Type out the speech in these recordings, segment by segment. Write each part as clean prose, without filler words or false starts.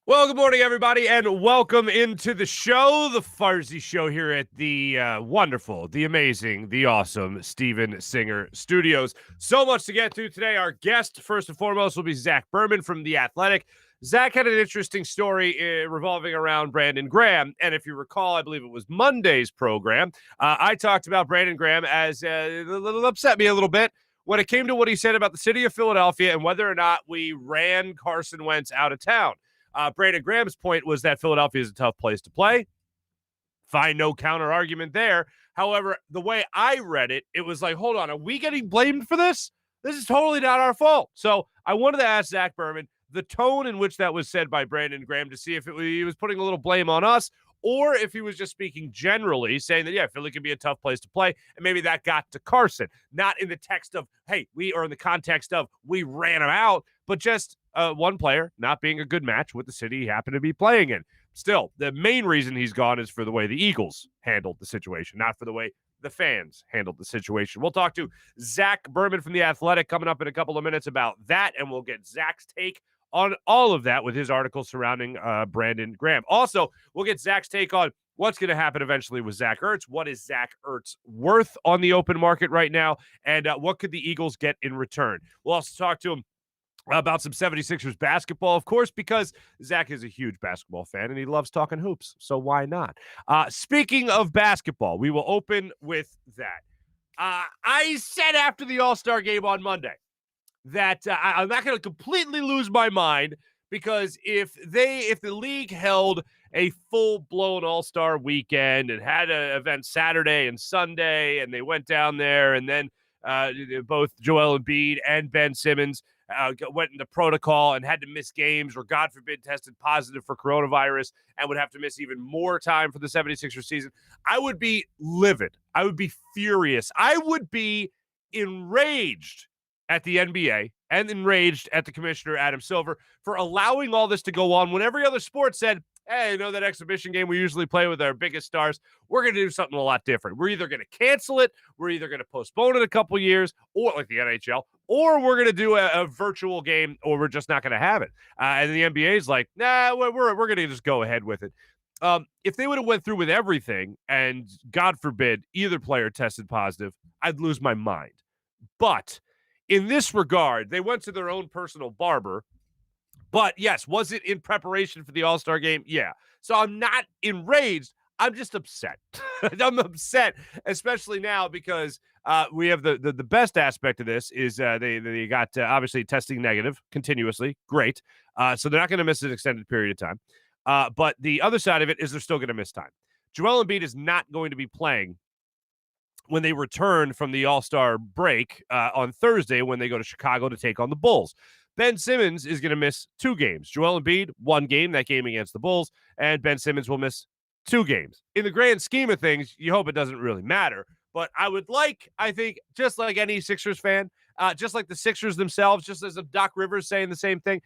Well, good morning, everybody, and welcome into the show, the Farzy Show here at the wonderful, the amazing, the awesome Steven Singer Studios. So much to get to today. Our guest, first and foremost, will be Zach Berman from The Athletic. Zach had an interesting story revolving around Brandon Graham, and if you recall, I believe it was Monday's program, I talked about Brandon Graham as a little upset me a little bit when it came to what he said about the city of Philadelphia and whether or not we ran Carson Wentz out of town. Brandon Graham's point was that Philadelphia is a tough place to play. Find no counter argument there. However, the way I read it, it was like, hold on, are we getting blamed for this? This is totally not our fault. So I wanted to ask Zach Berman the tone in which that was said by Brandon Graham to see if he was putting a little blame on us or if he was just speaking generally, saying that, yeah, Philly can be a tough place to play. And maybe that got to Carson, not in the text of, hey, or in the context of we ran him out, but just one player not being a good match with the city he happened to be playing in. Still, the main reason he's gone is for the way the Eagles handled the situation, not for the way the fans handled the situation. We'll talk to Zach Berman from The Athletic coming up in a couple of minutes about that, and we'll get Zach's take on all of that with his article surrounding Brandon Graham. Also, we'll get Zach's take on what's going to happen eventually with Zach Ertz. What is Zach Ertz worth on the open market right now? And what could the Eagles get in return? We'll also talk to him about some 76ers basketball, of course, because Zach is a huge basketball fan and he loves talking hoops. So why not? Speaking of basketball, we will open with that. I said after the All-Star game on Monday that I'm not going to completely lose my mind because if the league held a full-blown All-Star weekend and had an event Saturday and Sunday and they went down there and then both Joel Embiid and Ben Simmons went into protocol and had to miss games or, God forbid, tested positive for coronavirus and would have to miss even more time for the 76ers season, I would be livid. I would be furious. I would be enraged at the NBA and enraged at the commissioner, Adam Silver, for allowing all this to go on when every other sport said, hey, that exhibition game we usually play with our biggest stars, we're going to do something a lot different. We're either going to cancel it, we're either going to postpone it a couple years, or like the NHL, or we're going to do a virtual game, or we're just not going to have it. And the NBA is like, nah, we're going to just go ahead with it. If they would have went through with everything and, God forbid, either player tested positive, I'd lose my mind. But in this regard, they went to their own personal barber. But yes, was it in preparation for the All-Star game? Yeah. So I'm not enraged. I'm just upset. I'm upset, especially now because we have the best aspect of this is they got obviously testing negative continuously. Great. So they're not going to miss an extended period of time. But the other side of it is they're still going to miss time. Joel Embiid is not going to be playing when they return from the All-Star break on Thursday when they go to Chicago to take on the Bulls. Ben Simmons is going to miss 2 games. Joel Embiid, 1 game, that game against the Bulls, and Ben Simmons will miss 2 games. In the grand scheme of things, you hope it doesn't really matter. But I would like, I think, just like any Sixers fan, just like the Sixers themselves, just as Doc Rivers saying the same thing,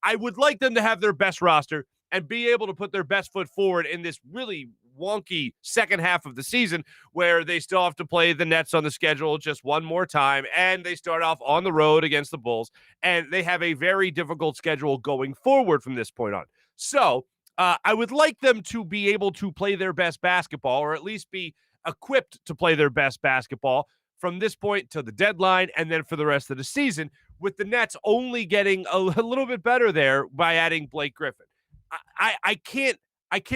I would like them to have their best roster and be able to put their best foot forward in this really wonky second half of the season where they still have to play the Nets on the schedule just one more time, and they start off on the road against the Bulls, and they have a very difficult schedule going forward from this point on. So I would like them to be able to play their best basketball, or at least be equipped to play their best basketball from this point to the deadline and then for the rest of the season, with the Nets only getting a little bit better there by adding Blake Griffin. I can't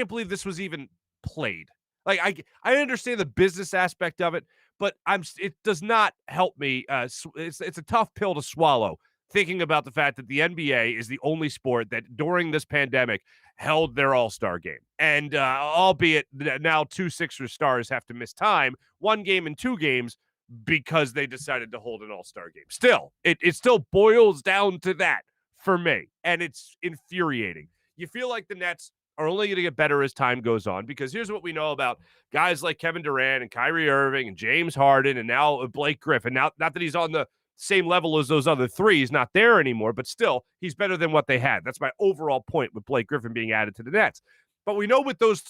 believe this was even played. Like I understand the business aspect of it, but it does not help me. It's a tough pill to swallow thinking about the fact that the NBA is the only sport that during this pandemic held their All-Star game. And albeit now 2 Sixers stars have to miss time, 1 game and 2 games because they decided to hold an All-Star game. Still, it still boils down to that for me, and it's infuriating. You feel like the Nets are only going to get better as time goes on because here's what we know about guys like Kevin Durant and Kyrie Irving and James Harden and now Blake Griffin. Now, not that he's on the same level as those other 3. He's not there anymore, but still, he's better than what they had. That's my overall point with Blake Griffin being added to the Nets. But we know with those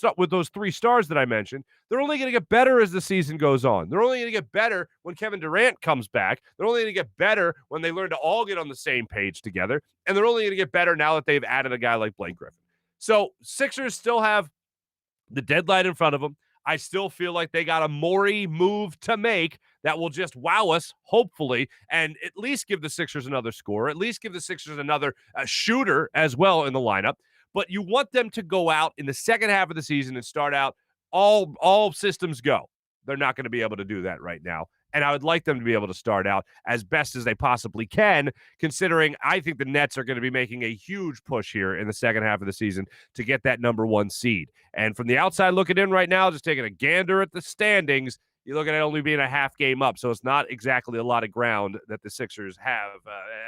3 stars that I mentioned, they're only going to get better as the season goes on. They're only going to get better when Kevin Durant comes back. They're only going to get better when they learn to all get on the same page together. And they're only going to get better now that they've added a guy like Blake Griffin. So Sixers still have the deadline in front of them. I still feel like they got a Morey move to make that will just wow us, hopefully, and at least give the Sixers another score, at least give the Sixers another shooter as well in the lineup. But you want them to go out in the second half of the season and start out all systems go. They're not going to be able to do that right now. And I would like them to be able to start out as best as they possibly can, considering I think the Nets are going to be making a huge push here in the second half of the season to get that number 1 seed. And from the outside looking in right now, just taking a gander at the standings, you look at it only being a half game up. So it's not exactly a lot of ground that the Sixers have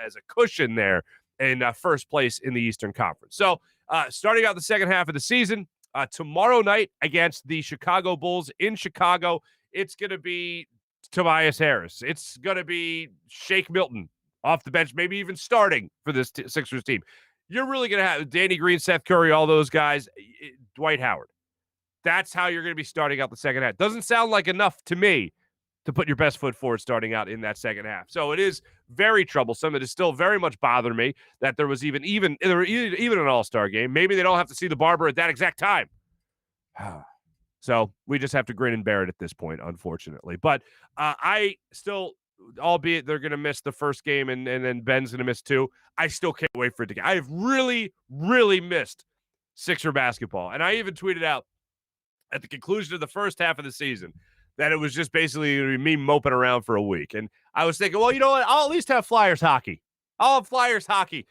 as a cushion there in first place in the Eastern Conference. So starting out the second half of the season, tomorrow night against the Chicago Bulls in Chicago, it's going to be Tobias Harris. It's going to be Shake Milton off the bench, maybe even starting for this Sixers team. You're really going to have Danny Green, Seth Curry, all those guys, Dwight Howard. That's how you're going to be starting out the second half. Doesn't sound like enough to me to put your best foot forward starting out in that second half. So it is very troublesome. It is still very much bothering me that there was even an all-star game. Maybe they don't have to see the barber at that exact time. So we just have to grin and bear it at this point, unfortunately. But I still, albeit they're going to miss the first game and then Ben's going to miss 2, I still can't wait for it to get. I have really, really missed Sixer basketball. And I even tweeted out at the conclusion of the first half of the season that it was just basically me moping around for a week. And I was thinking, well, you know what? I'll at least have Flyers hockey. I'll have Flyers hockey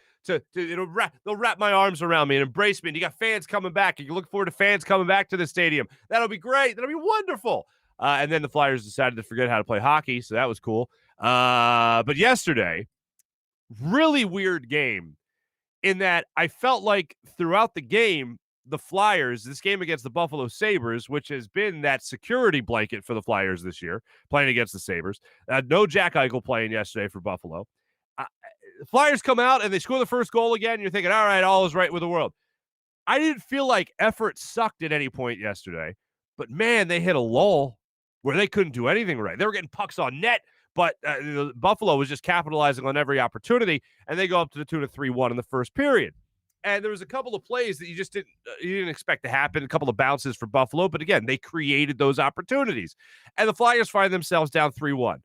they'll wrap my arms around me and embrace me. And you got fans coming back. You can look forward to fans coming back to the stadium. That'll be great. That'll be wonderful. And then the Flyers decided to forget how to play hockey, so that was cool. But yesterday, really weird game in that I felt like throughout the game, the Flyers, this game against the Buffalo Sabres, which has been that security blanket for the Flyers this year, playing against the Sabres. No Jack Eichel playing yesterday for Buffalo. The Flyers come out and they score the first goal again. And you're thinking, all right, all is right with the world. I didn't feel like effort sucked at any point yesterday, but man, they hit a lull where they couldn't do anything right. They were getting pucks on net, but Buffalo was just capitalizing on every opportunity, and they go up to the tune of 3-1 in the first period. And there was a couple of plays that you didn't expect to happen, a couple of bounces for Buffalo, but again, they created those opportunities. And the Flyers find themselves down 3-1.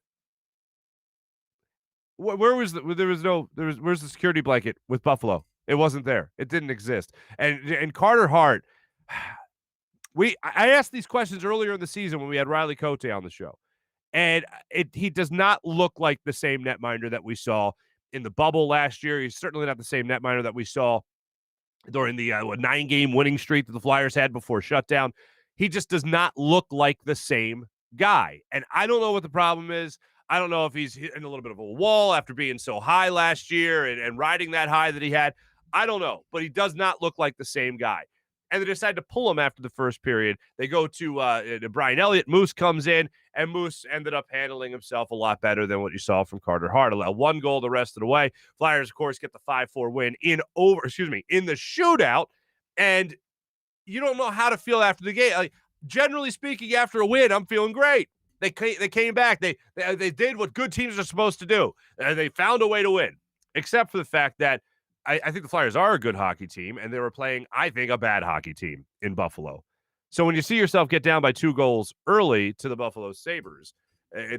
Where's the security blanket with Buffalo? It wasn't there. It didn't exist. And Carter Hart, I asked these questions earlier in the season when we had Riley Cote on the show, and he does not look like the same netminder that we saw in the bubble last year. He's certainly not the same netminder that we saw during the 9-game winning streak that the Flyers had before shutdown. He just does not look like the same guy, and I don't know what the problem is. I don't know if he's hitting a little bit of a wall after being so high last year and riding that high that he had. I don't know, but he does not look like the same guy. And they decide to pull him after the first period. They go to Brian Elliott. Moose comes in, and Moose ended up handling himself a lot better than what you saw from Carter Hart. 1 goal the rest of the way. Flyers, of course, get the 5-4 win in the shootout. And you don't know how to feel after the game. Like, generally speaking, after a win, I'm feeling great. They came back. They did what good teams are supposed to do. They found a way to win, except for the fact that I think the Flyers are a good hockey team, and they were playing, I think, a bad hockey team in Buffalo. So when you see yourself get down by 2 goals early to the Buffalo Sabres,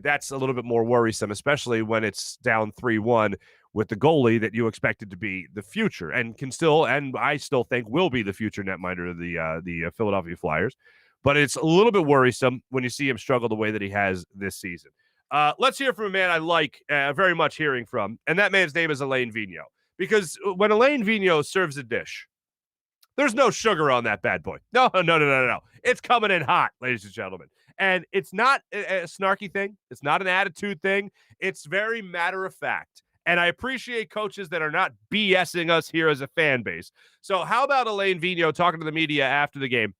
that's a little bit more worrisome, especially when it's down 3-1 with the goalie that you expected to be the future and I still think will be the future netminder of the Philadelphia Flyers. But it's a little bit worrisome when you see him struggle the way that he has this season. Let's hear from a man I like very much hearing from, and that man's name is Alain Vigneault. Because when Alain Vigneault serves a dish, there's no sugar on that bad boy. No. It's coming in hot, ladies and gentlemen. And it's not a snarky thing. It's not an attitude thing. It's very matter of fact. And I appreciate coaches that are not BSing us here as a fan base. So how about Alain Vigneault talking to the media after the game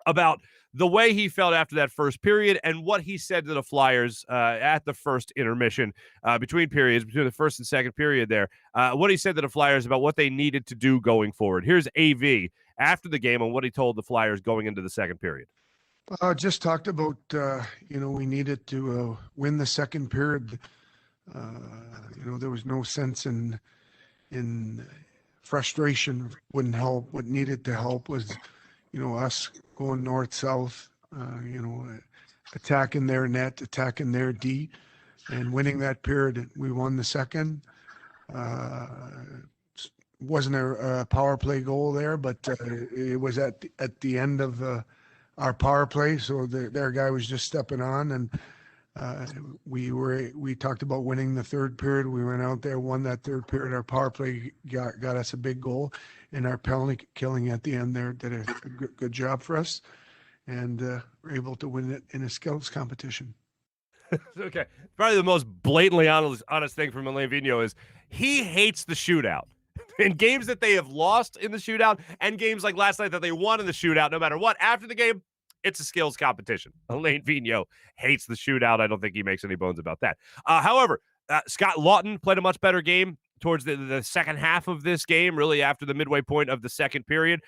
about the way he felt after that first period and what he said to the Flyers at the first intermission between the first and second period there, what he said to the Flyers about what they needed to do going forward. Here's AV after the game on what he told the Flyers going into the second period. Just talked about, we needed to win the second period. There was no sense in frustration wouldn't help. What needed to help was, us going north-south, attacking their net, attacking their D, and winning that period. We won the second. Wasn't a power play goal there, but it was at the end of our power play, so their guy was just stepping on, and we talked about winning the third period. We went out there, won that third period. Our power play got us a big goal, and our penalty killing at the end there did a good job for us, and were able to win it in a skills competition. Okay, probably the most blatantly honest thing from Alain Vigneault is he hates the shootout. In games that they have lost in the shootout and games like last night that they won in the shootout, no matter what, after the game, it's a skills competition. Alain Vigneault hates the shootout. I don't think he makes any bones about that. However, Scott Lawton played a much better game towards the second half of this game, really after the midway point of the second period.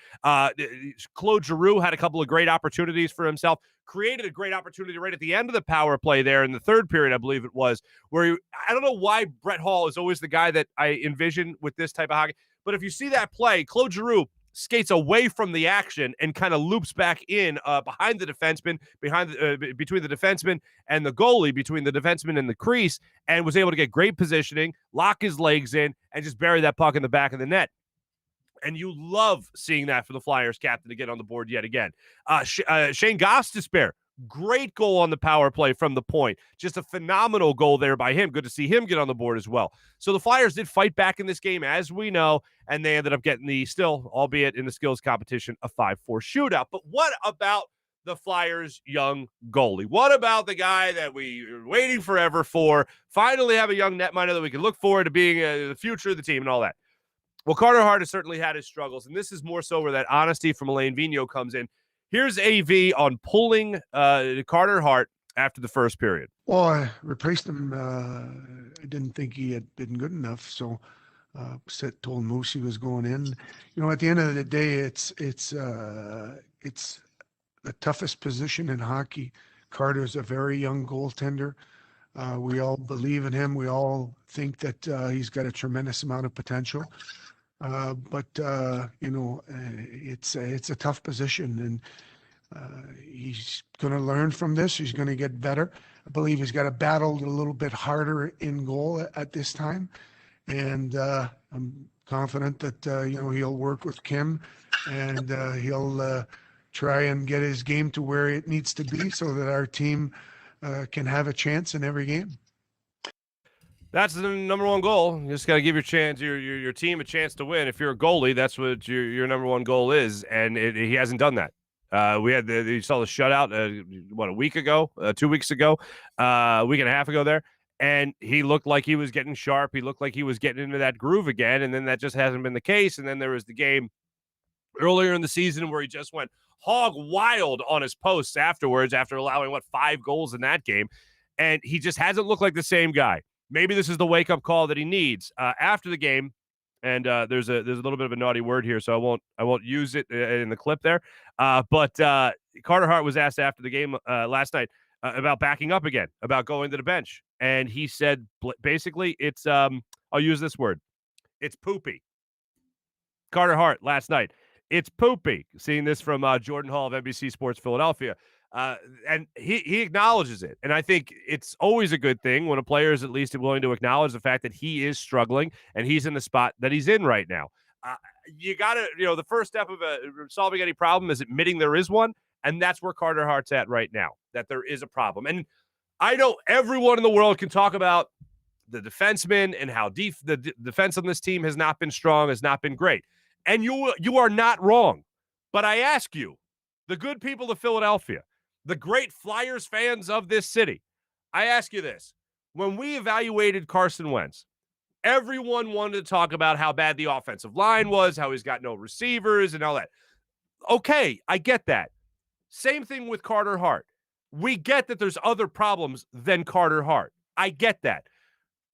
Claude Giroux had a couple of great opportunities for himself, created a great opportunity right at the end of the power play there in the third period, I believe it was, where I don't know why Brett Hall is always the guy that I envision with this type of hockey, but if you see that play, Claude Giroux skates away from the action and kind of loops back in behind the defenseman, between the defenseman and the goalie, between the defenseman and the crease, and was able to get great positioning, lock his legs in, and just bury that puck in the back of the net. And you love seeing that for the Flyers captain to get on the board yet again. Shane Gostisbehere, great goal on the power play from the point. Just a phenomenal goal there by him. Good to see him get on the board as well. So the Flyers did fight back in this game, as we know, and they ended up getting the still, albeit in the skills competition, a 5-4 shootout. But what about the Flyers' young goalie? What about the guy that we were waiting forever for? Finally have a young netminder that we can look forward to being the future of the team and all that. Well, Carter Hart has certainly had his struggles, and this is more so where that honesty from Alain Vigneault comes in. Here's AV on pulling Carter Hart after the first period. Well, I replaced him. I didn't think he had been good enough, so told Moose he was going in. At the end of the day, it's the toughest position in hockey. Carter's a very young goaltender. We all believe in him. We all think that he's got a tremendous amount of potential. But it's a tough position, and he's going to learn from this. He's going to get better. I believe he's got to battle a little bit harder in goal at this time, and I'm confident that he'll work with Kim, and he'll try and get his game to where it needs to be, so that our team can have a chance in every game. That's the number one goal. You just got to give your team a chance to win. If you're a goalie, that's what your number one goal is, and he hasn't done that. You saw the shutout, a week ago, 2 weeks ago, a week and a half ago there, and he looked like he was getting sharp. He looked like he was getting into that groove again, and then that just hasn't been the case. And then there was the game earlier in the season where he just went hog wild on his posts afterwards, after allowing 5 goals in that game, and he just hasn't looked like the same guy. Maybe this is the wake-up call that he needs after the game. And there's a little bit of a naughty word here, so I won't use it in the clip there. But Carter Hart was asked after the game last night about backing up again, about going to the bench, and he said basically it's I'll use this word, it's poopy. Carter Hart last night, it's poopy. Seeing this from Jordan Hall of NBC Sports Philadelphia. And he acknowledges it. And I think it's always a good thing when a player is at least willing to acknowledge the fact that he is struggling and he's in the spot that he's in right now. You got to, the first step of solving any problem is admitting there is one. And that's where Carter Hart's at right now, that there is a problem. And I know everyone in the world can talk about the defensemen and how the defense on this team has not been strong, has not been great. And you are not wrong. But I ask you, the good people of Philadelphia, the great Flyers fans of this city, I ask you this. When we evaluated Carson Wentz, everyone wanted to talk about how bad the offensive line was, how he's got no receivers and all that. Okay, I get that. Same thing with Carter Hart. We get that there's other problems than Carter Hart. I get that.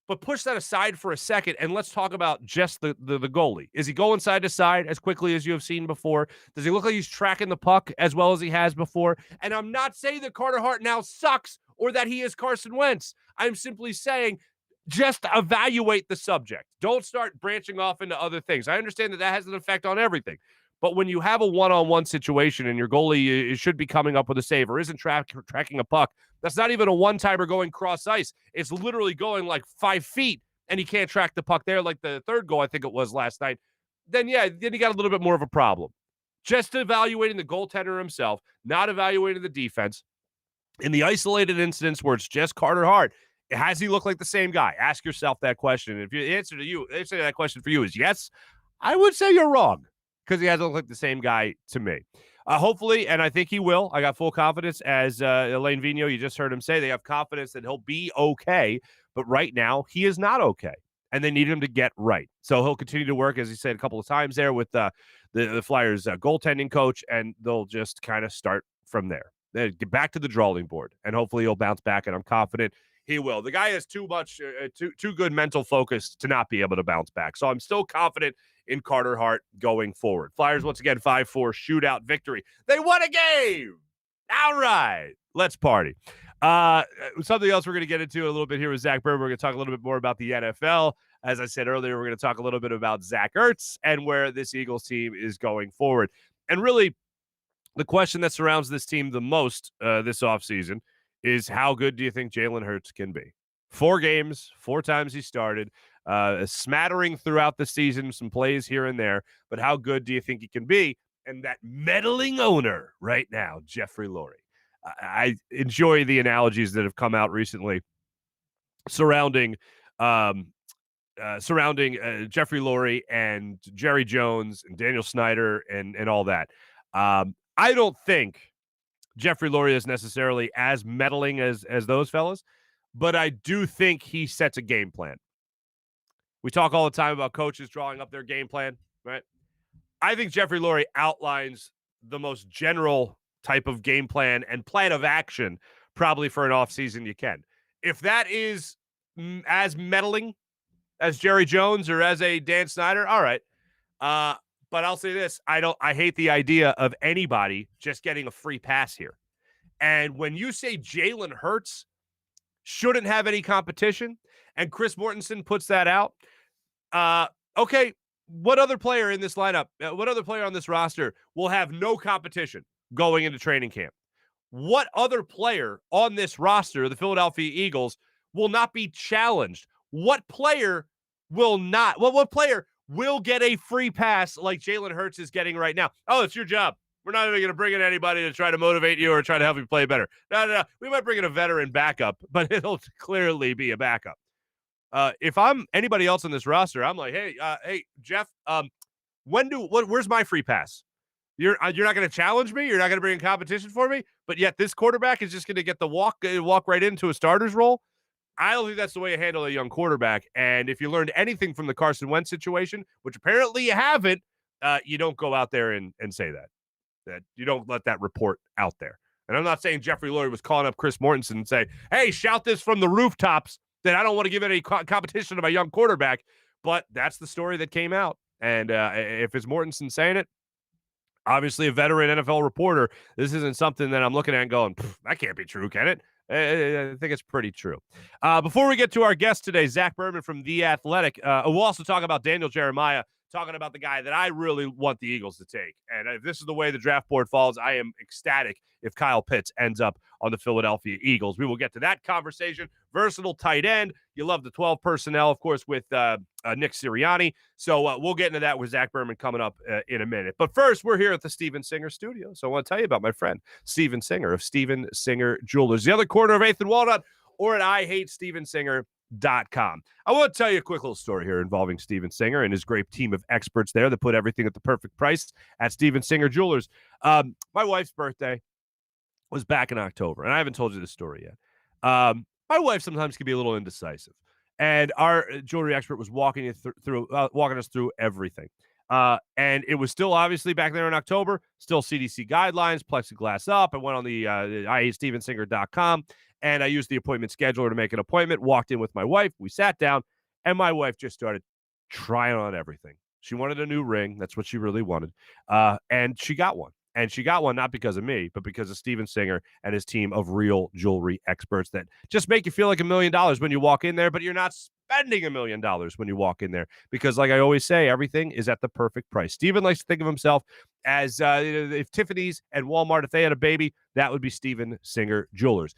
But push that aside for a second, and let's talk about just the goalie. Is he going side to side as quickly as you have seen before? Does he look like he's tracking the puck as well as he has before? And I'm not saying that Carter Hart now sucks or that he is Carson Wentz. I'm simply saying just evaluate the subject. Don't start branching off into other things. I understand that has an effect on everything. But when you have a one-on-one situation and your goalie should be coming up with a save or isn't tracking a puck, that's not even a one-timer going cross ice. It's literally going like 5 feet, and he can't track the puck there like the third goal, I think it was last night. Then you got a little bit more of a problem. Just evaluating the goaltender himself, not evaluating the defense. In the isolated incidents where it's just Carter Hart, has he looked like the same guy? Ask yourself that question. If the answer to that question for you is yes, I would say you're wrong because he hasn't looked like the same guy to me. Hopefully, and I think he will. I got full confidence, as Elaine Vigneault, you just heard him say, they have confidence that he'll be okay. But right now, he is not okay, and they need him to get right. So he'll continue to work, as he said a couple of times there, with the Flyers goaltending coach, and they'll just kind of start from there. They get back to the drawing board, and hopefully he'll bounce back, and I'm confident he will. The guy has too good mental focus to not be able to bounce back. So I'm still confident in Carter Hart going forward. Flyers, once again, 5-4 shootout victory. They won a game. All right. Let's party. Something else we're going to get into a little bit here with Zach Berman. We're going to talk a little bit more about the NFL. As I said earlier, we're going to talk a little bit about Zach Ertz and where this Eagles team is going forward. And really, the question that surrounds this team the most this offseason is how good do you think Jalen Hurts can be? 4 games, 4 times he started, a smattering throughout the season, some plays here and there, but how good do you think he can be? And that meddling owner right now, Jeffrey Lurie. I enjoy the analogies that have come out recently surrounding Jeffrey Lurie and Jerry Jones and Daniel Snyder and all that. I don't think Jeffrey Lurie is necessarily as meddling as those fellas, but I do think he sets a game plan. We talk all the time about coaches drawing up their game plan, right? I think Jeffrey Lurie outlines the most general type of game plan and plan of action probably for an offseason you can. If that is as meddling as Jerry Jones or as a Dan Snyder, all right. But I'll say this, I hate the idea of anybody just getting a free pass here. And when you say Jalen Hurts shouldn't have any competition, and Chris Mortensen puts that out, okay, what other player in this lineup, what other player on this roster will have no competition going into training camp? What other player on this roster, the Philadelphia Eagles, will not be challenged? What player will not? What player will get a free pass like Jalen Hurts is getting right now? Oh, it's your job. We're not even going to bring in anybody to try to motivate you or try to help you play better. No. We might bring in a veteran backup, but it'll clearly be a backup. If I'm anybody else on this roster, I'm like, hey, Jeff, where's my free pass? You're not going to challenge me. You're not going to bring in competition for me. But yet this quarterback is just going to get the walk right into a starter's role. I don't think that's the way to handle a young quarterback. And if you learned anything from the Carson Wentz situation, which apparently you haven't, you don't go out there and say that you don't let that report out there. And I'm not saying Jeffrey Lurie was calling up Chris Mortensen and say, hey, shout this from the rooftops that I don't want to give any competition to my young quarterback. But that's the story that came out. And if it's Mortensen saying it, obviously a veteran NFL reporter, this isn't something that I'm looking at and going, that can't be true, can it? I think it's pretty true. Before we get to our guest today, Zach Berman from The Athletic, we'll also talk about Daniel Jeremiah, talking about the guy that I really want the Eagles to take. And if this is the way the draft board falls, I am ecstatic if Kyle Pitts ends up on the Philadelphia Eagles. We will get to that conversation. Versatile tight end. You love the 12 personnel, of course, with Nick Sirianni. So we'll get into that with Zach Berman coming up in a minute. But first, we're here at the Steven Singer Studio. So I want to tell you about my friend, Steven Singer of Steven Singer Jewelers, the other corner of 8th and Walnut, or at IHateStevenSinger.com. I want to tell you a quick little story here involving Steven Singer and his great team of experts there that put everything at the perfect price at Steven Singer Jewelers. My wife's birthday was back in October, and I haven't told you this story yet. My wife sometimes can be a little indecisive, and our jewelry expert was walking us through everything. And it was still obviously back there in October, still CDC guidelines, plexiglass up. I went on the IHateStevenSinger.com, and I used the appointment scheduler to make an appointment, walked in with my wife. We sat down, and my wife just started trying on everything. She wanted a new ring. That's what she really wanted. And she got one. And she got one not because of me, but because of Steven Singer and his team of real jewelry experts that just make you feel like $1 million when you walk in there, but you're not spending $1 million when you walk in there. Because like I always say, everything is at the perfect price. Steven likes to think of himself as if Tiffany's and Walmart, if they had a baby, that would be Steven Singer Jewelers.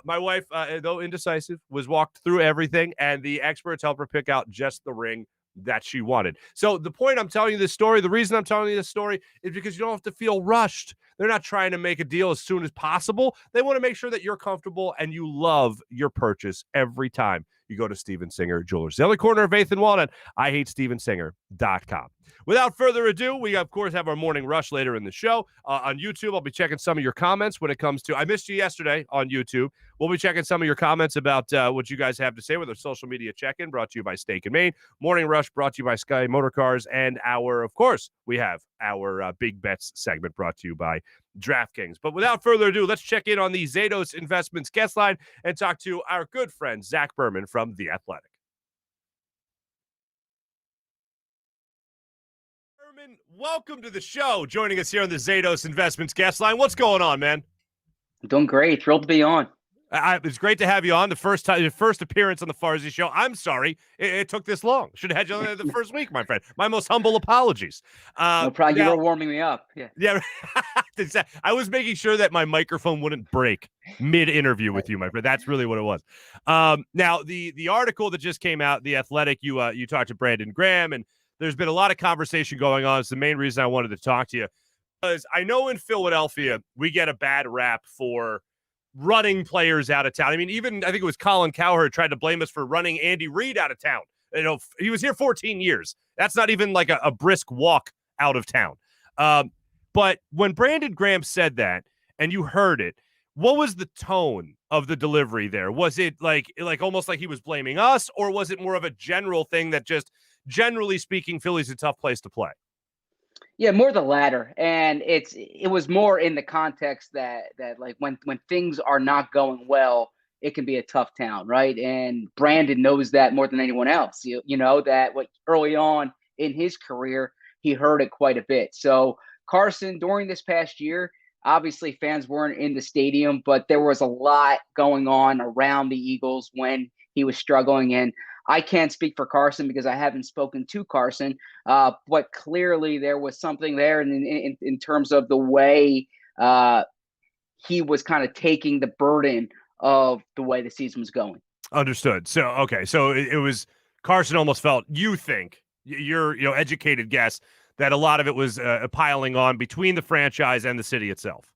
My wife, though indecisive, was walked through everything, and the experts helped her pick out just the ring that she wanted. So the point I'm telling you this story, the reason I'm telling you this story is because you don't have to feel rushed. They're not trying to make a deal as soon as possible. They want to make sure that you're comfortable and you love your purchase every time you go to Steven Singer Jewelers. The other corner of 8th and Walnut, IHateStevenSinger.com. Without further ado, we, of course, have our morning rush later in the show. On YouTube, I'll be checking some of your comments when it comes to – I missed you yesterday on YouTube. We'll be checking some of your comments about what you guys have to say with our social media check-in, brought to you by Steak and Maine. Morning Rush brought to you by Sky Motorcars. And of course, we have our Big Bets segment brought to you by DraftKings. But without further ado, let's check in on the Zatos Investments guest line and talk to our good friend, Zach Berman from The Athletic. Berman, welcome to the show. Joining us here on the Zatos Investments guest line. What's going on, man? I'm doing great. Thrilled to be on. It's great to have you on. The first appearance on the Farzy show. I'm sorry it took this long. Should have had you on the first week, my friend. My most humble apologies. No problem. You were warming me up. Yeah. I was making sure that my microphone wouldn't break mid-interview with you, my friend. That's really what it was. Now, the article that just came out, The Athletic, you talked to Brandon Graham, and there's been a lot of conversation going on. It's the main reason I wanted to talk to you. Because I know in Philadelphia, we get a bad rap for running players out of town. I mean, even I think it was Colin Cowherd tried to blame us for running Andy Reid out of town. You know, he was here 14 years. That's not even like a brisk walk out of town. But when Brandon Graham said that and you heard it, what was the tone of the delivery there? Was it like almost like he was blaming us, or was it more of a general thing that just generally speaking, Philly's a tough place to play? Yeah, more the latter. And it was more in the context that like when things are not going well, it can be a tough town, right? And Brandon knows that more than anyone else. You know that early on in his career, he heard it quite a bit. So Carson, during this past year, obviously fans weren't in the stadium, but there was a lot going on around the Eagles when he was struggling. And I can't speak for Carson because I haven't spoken to Carson, but clearly there was something there in terms of the way he was kind of taking the burden of the way the season was going. Understood. So, okay. So it was Carson almost felt, you think, your educated guess, that a lot of it was piling on between the franchise and the city itself.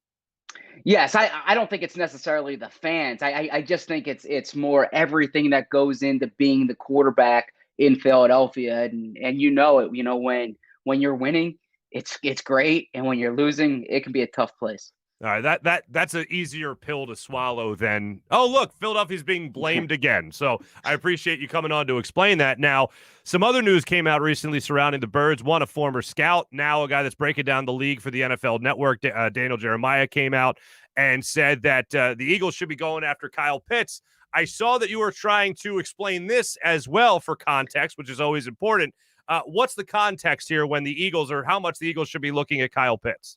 Yes, I don't think it's necessarily the fans. I just think it's more everything that goes into being the quarterback in Philadelphia, and you know it. You know when you're winning, it's great, and when you're losing, it can be a tough place. All right, that's an easier pill to swallow than, oh, look, Philadelphia's being blamed again. So I appreciate you coming on to explain that. Now, some other news came out recently surrounding the Birds. One, a former scout, now a guy that's breaking down the league for the NFL Network, Daniel Jeremiah, came out and said that the Eagles should be going after Kyle Pitts. I saw that you were trying to explain this as well for context, which is always important. What's the context here when the Eagles, or how much the Eagles should be looking at Kyle Pitts?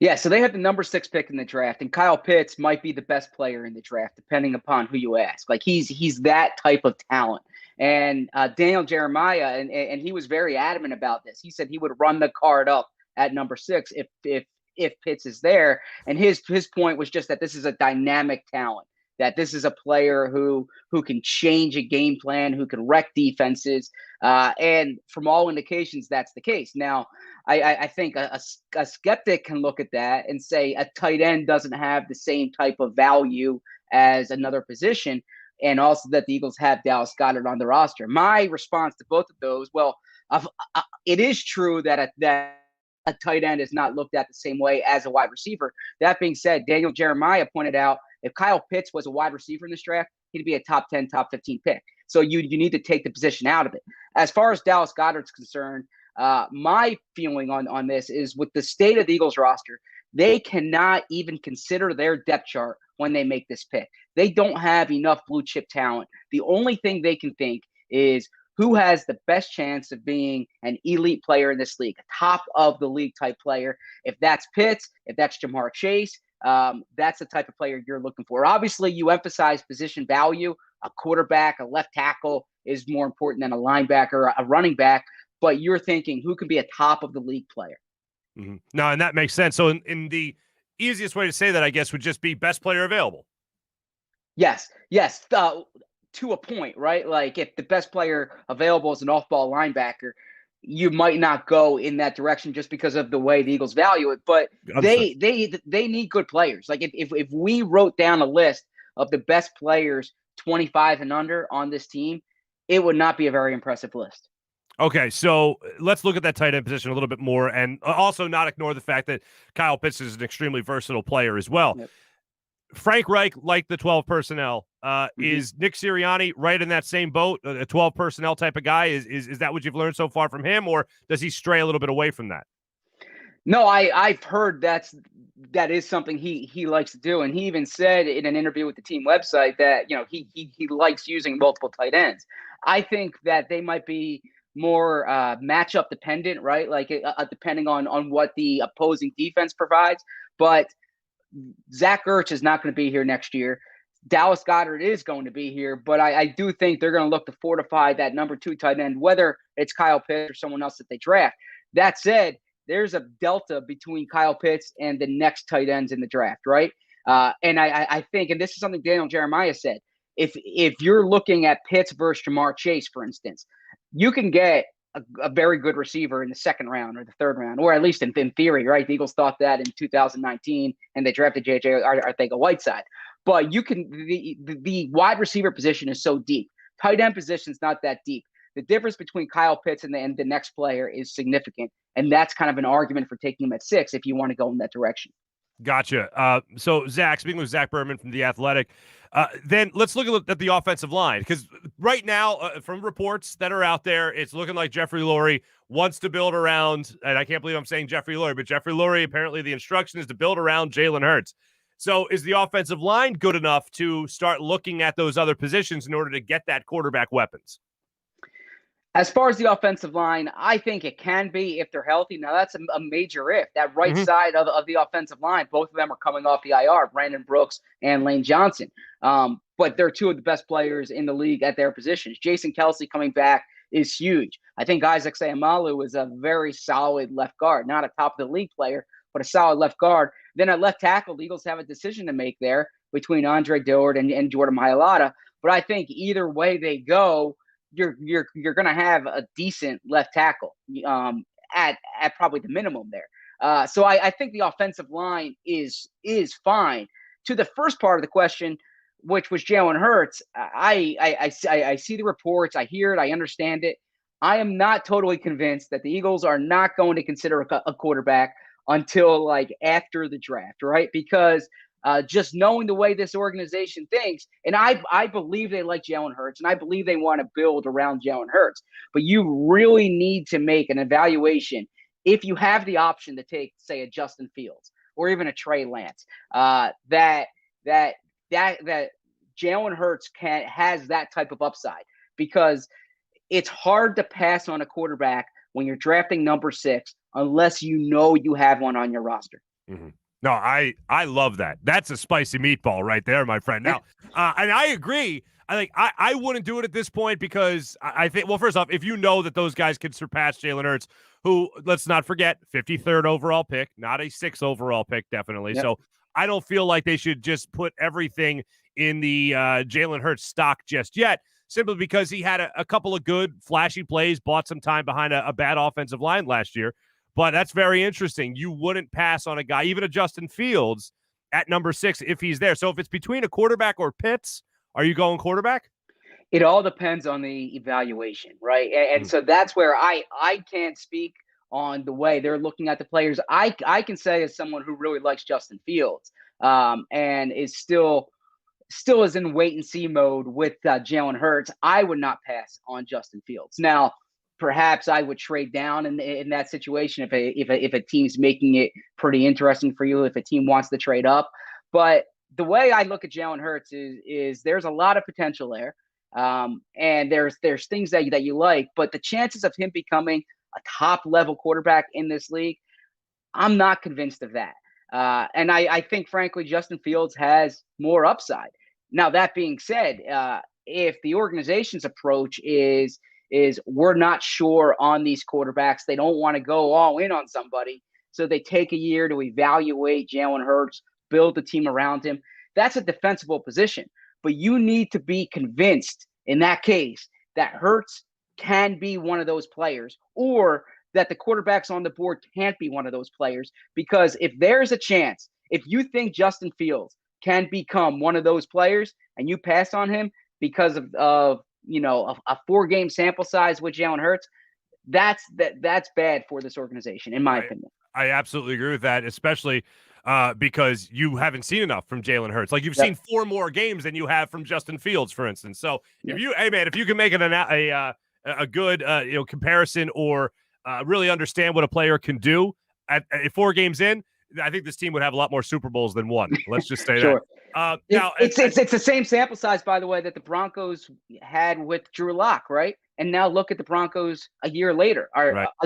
Yeah, so they have the number 6 pick in the draft, and Kyle Pitts might be the best player in the draft, depending upon who you ask. Like he's that type of talent. And Daniel Jeremiah, and he was very adamant about this. He said he would run the card up at number 6 if Pitts is there. And his point was just that this is a dynamic talent, that this is a player who can change a game plan, who can wreck defenses. And from all indications, that's the case. Now, I think a skeptic can look at that and say a tight end doesn't have the same type of value as another position, and also that the Eagles have Dallas Goedert on the roster. My response to both of those, well, it is true that a tight end is not looked at the same way as a wide receiver. That being said, Daniel Jeremiah pointed out if Kyle Pitts was a wide receiver in this draft, he'd be a top 10, top 15 pick. So you need to take the position out of it. As far as Dallas Goedert's concerned, my feeling on this is with the state of the Eagles roster, they cannot even consider their depth chart when they make this pick. They don't have enough blue chip talent. The only thing they can think is who has the best chance of being an elite player in this league, a top of the league type player. If that's Pitts, if that's Jamar Chase, that's the type of player you're looking for. Obviously, you emphasize position value. A quarterback, a left tackle is more important than a linebacker, a running back. But you're thinking who can be a top of the league player. Mm-hmm. No, and that makes sense. So in the easiest way to say that, I guess, would just be best player available. Yes. To a point, right? Like if the best player available is an off-ball linebacker, you might not go in that direction just because of the way the Eagles value it. But they need good players. Like if we wrote down a list of the best players 25 and under on this team, it would not be a very impressive list. Okay, so let's look at that tight end position a little bit more, and also not ignore the fact that Kyle Pitts is an extremely versatile player as well. Yep. Frank Reich liked the 12 personnel. Is Nick Sirianni right in that same boat, a 12 personnel type of guy? Is that what you've learned so far from him, or does he stray a little bit away from that? No, I've heard that is something he likes to do, and he even said in an interview with the team website that he likes using multiple tight ends. I think that they might be more matchup dependent, right? Like depending on what the opposing defense provides. But Zach Ertz is not going to be here next year. Dallas Goedert is going to be here, but I do think they're going to look to fortify that number 2 tight end, whether it's Kyle Pitts or someone else that they draft. That said, there's a delta between Kyle Pitts and the next tight ends in the draft, right? And I think, and this is something Daniel Jeremiah said, if you're looking at Pitts versus Jamar Chase, for instance, you can get a very good receiver in the second round or the third round, or at least in theory, right? The Eagles thought that in 2019, and they drafted J.J. Arcega-Whiteside. But you can the wide receiver position is so deep. Tight end position is not that deep. The difference between Kyle Pitts and the next player is significant, and that's kind of an argument for taking him at 6 if you want to go in that direction. Gotcha. So, Zach, speaking with Zach Berman from The Athletic, then let's look at the offensive line, because right now, from reports that are out there, it's looking like Jeffrey Lurie wants to build around, and I can't believe I'm saying Jeffrey Lurie, but Jeffrey Lurie, apparently the instruction is to build around Jalen Hurts. So is the offensive line good enough to start looking at those other positions in order to get that quarterback weapons? As far as the offensive line, I think it can be if they're healthy. Now, that's a major if. That right side of the offensive line, both of them are coming off the IR, Brandon Brooks and Lane Johnson. But they're 2 of the best players in the league at their positions. Jason Kelce coming back is huge. I think Isaac Seumalo is a very solid left guard, not a top-of-the-league player, but a solid left guard. Then at left tackle, the Eagles have a decision to make there between Andre Dillard and Jordan Mailata. But I think either way they go, you're going to have a decent left tackle at probably the minimum there. So I think the offensive line is fine. To the first part of the question, which was Jalen Hurts, I see the reports, I hear it, I understand it. I am not totally convinced that the Eagles are not going to consider a quarterback until like after the draft, right? Because just knowing the way this organization thinks, and I believe they like Jalen Hurts, and I believe they want to build around Jalen Hurts, but you really need to make an evaluation if you have the option to take, say, a Justin Fields or even a Trey Lance, that Jalen Hurts has that type of upside, because it's hard to pass on a quarterback when you're drafting number 6 unless you know you have one on your roster. Mm-hmm. No, I love that. That's a spicy meatball right there, my friend. Now, and I agree. I think I wouldn't do it at this point, because I think, well, first off, if you know that those guys can surpass Jalen Hurts, who, let's not forget, 53rd overall pick, not a 6th overall pick, definitely. Yep. So I don't feel like they should just put everything in the Jalen Hurts stock just yet, simply because he had a couple of good, flashy plays, bought some time behind a bad offensive line last year. But that's very interesting. You wouldn't pass on a guy, even a Justin Fields, at number 6 if he's there. So if it's between a quarterback or Pitts, are you going quarterback? It all depends on the evaluation, right? And so that's where I can't speak on the way they're looking at the players. I can say, as someone who really likes Justin Fields and is still is in wait and see mode with Jalen Hurts, I would not pass on Justin Fields. Now, perhaps I would trade down in that situation if a team's making it pretty interesting for you, if a team wants to trade up. But the way I look at Jalen Hurts is there's a lot of potential there. And there's things that you like, but the chances of him becoming a top level quarterback in this league, I'm not convinced of that. And I think, frankly, Justin Fields has more upside. Now, that being said, if the organization's approach is we're not sure on these quarterbacks, they don't want to go all in on somebody, so they take a year to evaluate Jalen Hurts, build the team around him, that's a defensible position. But you need to be convinced in that case that Hurts can be one of those players, or that the quarterbacks on the board can't be one of those players. Because if there's a chance, if you think Justin Fields can become one of those players and you pass on him because of a 4-game sample size with Jalen Hurts, that's bad for this organization, in my opinion. I absolutely agree with that, especially because you haven't seen enough from Jalen Hurts. Like, you've seen 4 more games than you have from Justin Fields, for instance. So if you can make it a good comparison, or really understand what a player can do at 4 games in, I think this team would have a lot more Super Bowls than one. Let's just say sure. that. Now it's the same sample size, by the way, that the Broncos had with Drew Lock, right? And now look at the Broncos a year later.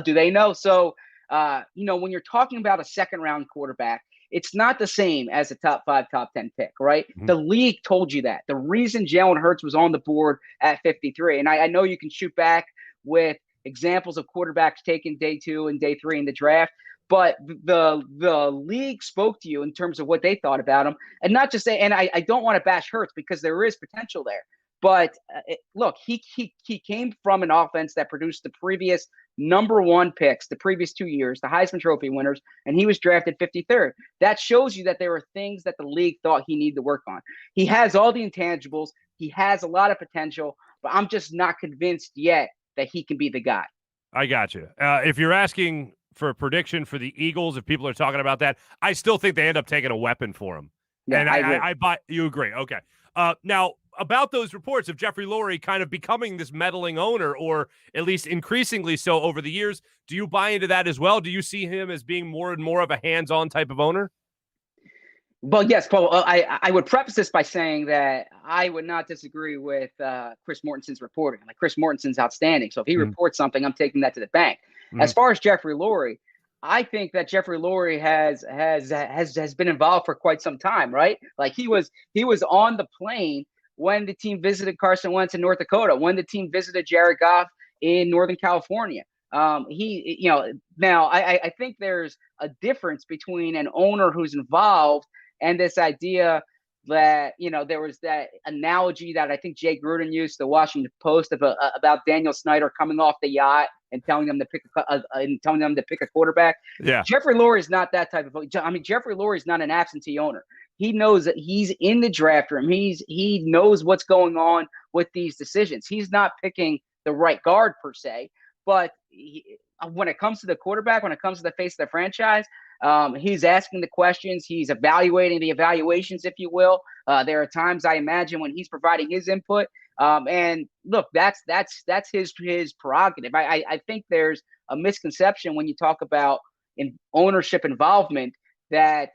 Do they know? So when you're talking about a 2nd-round quarterback, it's not the same as a top 5, top 10 pick, right? Mm-hmm. The league told you that. The reason Jalen Hurts was on the board at 53, and I know you can shoot back with examples of quarterbacks taken day 2 and day 3 in the draft, but the league spoke to you in terms of what they thought about him. And not just say, and I don't want to bash Hurts because there is potential there. But look, he came from an offense that produced the previous number 1 picks, the previous 2 years, the Heisman Trophy winners, and he was drafted 53rd. That shows you that there are things that the league thought he needed to work on. He has all the intangibles. He has a lot of potential, but I'm just not convinced yet that he can be the guy. I got you. If you're asking for a prediction for the Eagles, if people are talking about that, I still think they end up taking a weapon for him. Yeah, and I buy. You agree? Okay. Now, about those reports of Jeffrey Lurie kind of becoming this meddling owner, or at least increasingly so over the years, do you buy into that as well? Do you see him as being more and more of a hands-on type of owner? Well, yes, Paul. I would preface this by saying that I would not disagree with Chris Mortensen's reporting. Like, Chris Mortensen's outstanding. So if he reports something, I'm taking that to the bank. As far as Jeffrey Lurie, I think that Jeffrey Lurie has been involved for quite some time, right? Like, he was on the plane when the team visited Carson Wentz in North Dakota, when the team visited Jared Goff in Northern California. Now I think there's a difference between an owner who's involved and this idea that, there was that analogy that I think Jay Gruden used to the Washington Post about Daniel Snyder coming off the yacht and telling them to pick a quarterback. Yeah. Jeffrey Lurie is not that type of. Jeffrey Lurie is not an absentee owner. He knows that he's in the draft room. He knows what's going on with these decisions. He's not picking the right guard per se, but when it comes to the quarterback, when it comes to the face of the franchise, he's asking the questions. He's evaluating the evaluations, if you will. There are times, I imagine, when he's providing his input. And look, that's his prerogative. I think there's a misconception when you talk about ownership involvement that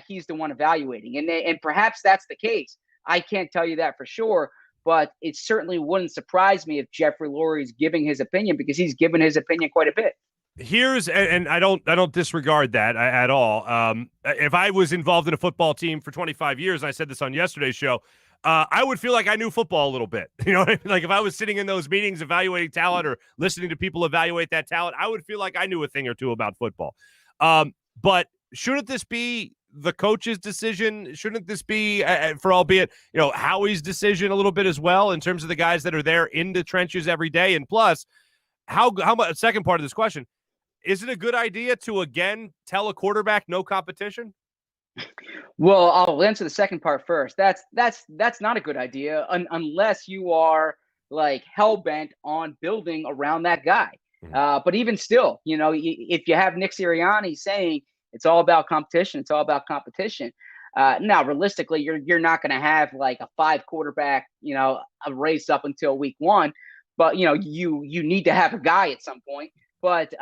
he's the one evaluating, and perhaps that's the case. I can't tell you that for sure, but it certainly wouldn't surprise me if Jeffrey Lurie is giving his opinion, because he's given his opinion quite a bit. And I don't disregard that at all. If I was involved in a football team for 25 years, and I said this on yesterday's show, I would feel like I knew football a little bit. Like, if I was sitting in those meetings evaluating talent or listening to people evaluate that talent, I would feel like I knew a thing or two about football. But shouldn't this be the coach's decision? Shouldn't this be, for albeit, Howie's decision a little bit as well, in terms of the guys that are there in the trenches every day? And plus, how much, second part of this question, is it a good idea to, again, tell a quarterback no competition? Well, I'll answer the second part first. That's not a good idea unless you are like hell-bent on building around that guy. But even still, if you have Nick Sirianni saying it's all about competition, it's all about competition. Now, realistically, you're not going to have like a 5 quarterback, a race up until week 1. But, you need to have a guy at some point. But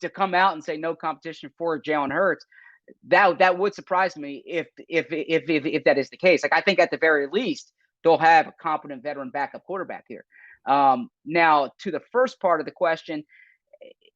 to come out and say no competition for Jalen Hurts, that would surprise me if that is the case. Like, I think at the very least, they'll have a competent veteran backup quarterback here. Now, to the first part of the question,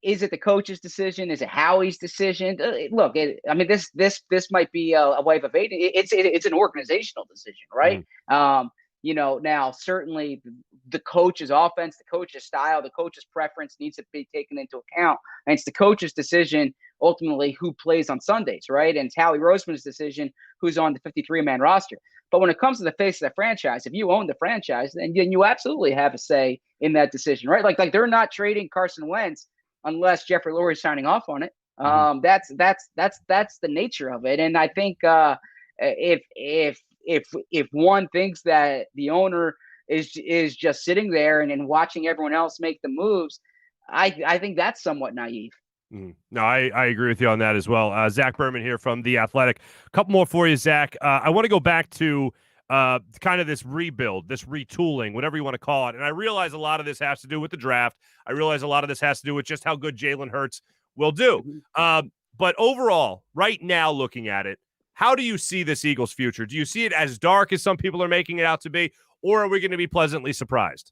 is it the coach's decision? Is it Howie's decision? Look, this might be a way of evading. It's an organizational decision, right? Now certainly the coach's offense, the coach's style, the coach's preference needs to be taken into account, and it's the coach's decision ultimately who plays on Sundays, right? And it's Howie Roseman's decision who's on the 53-man roster. But when it comes to the face of the franchise, if you own the franchise, then you absolutely have a say in that decision, right? Like they're not trading Carson Wentz unless Jeffrey Lurie's signing off on it. That's the nature of it. And I think if one thinks that the owner is just sitting there and watching everyone else make the moves, I think that's somewhat naive. No, I agree with you on that as well. Zach Berman here from The Athletic. A couple more for you, Zach. I want to go back to kind of this rebuild, this retooling, whatever you want to call it. And I realize a lot of this has to do with the draft. I realize a lot of this has to do with just how good Jalen Hurts will do. But overall, right now looking at it, how do you see this Eagles future? Do you see it as dark as some people are making it out to be, or are we going to be pleasantly surprised?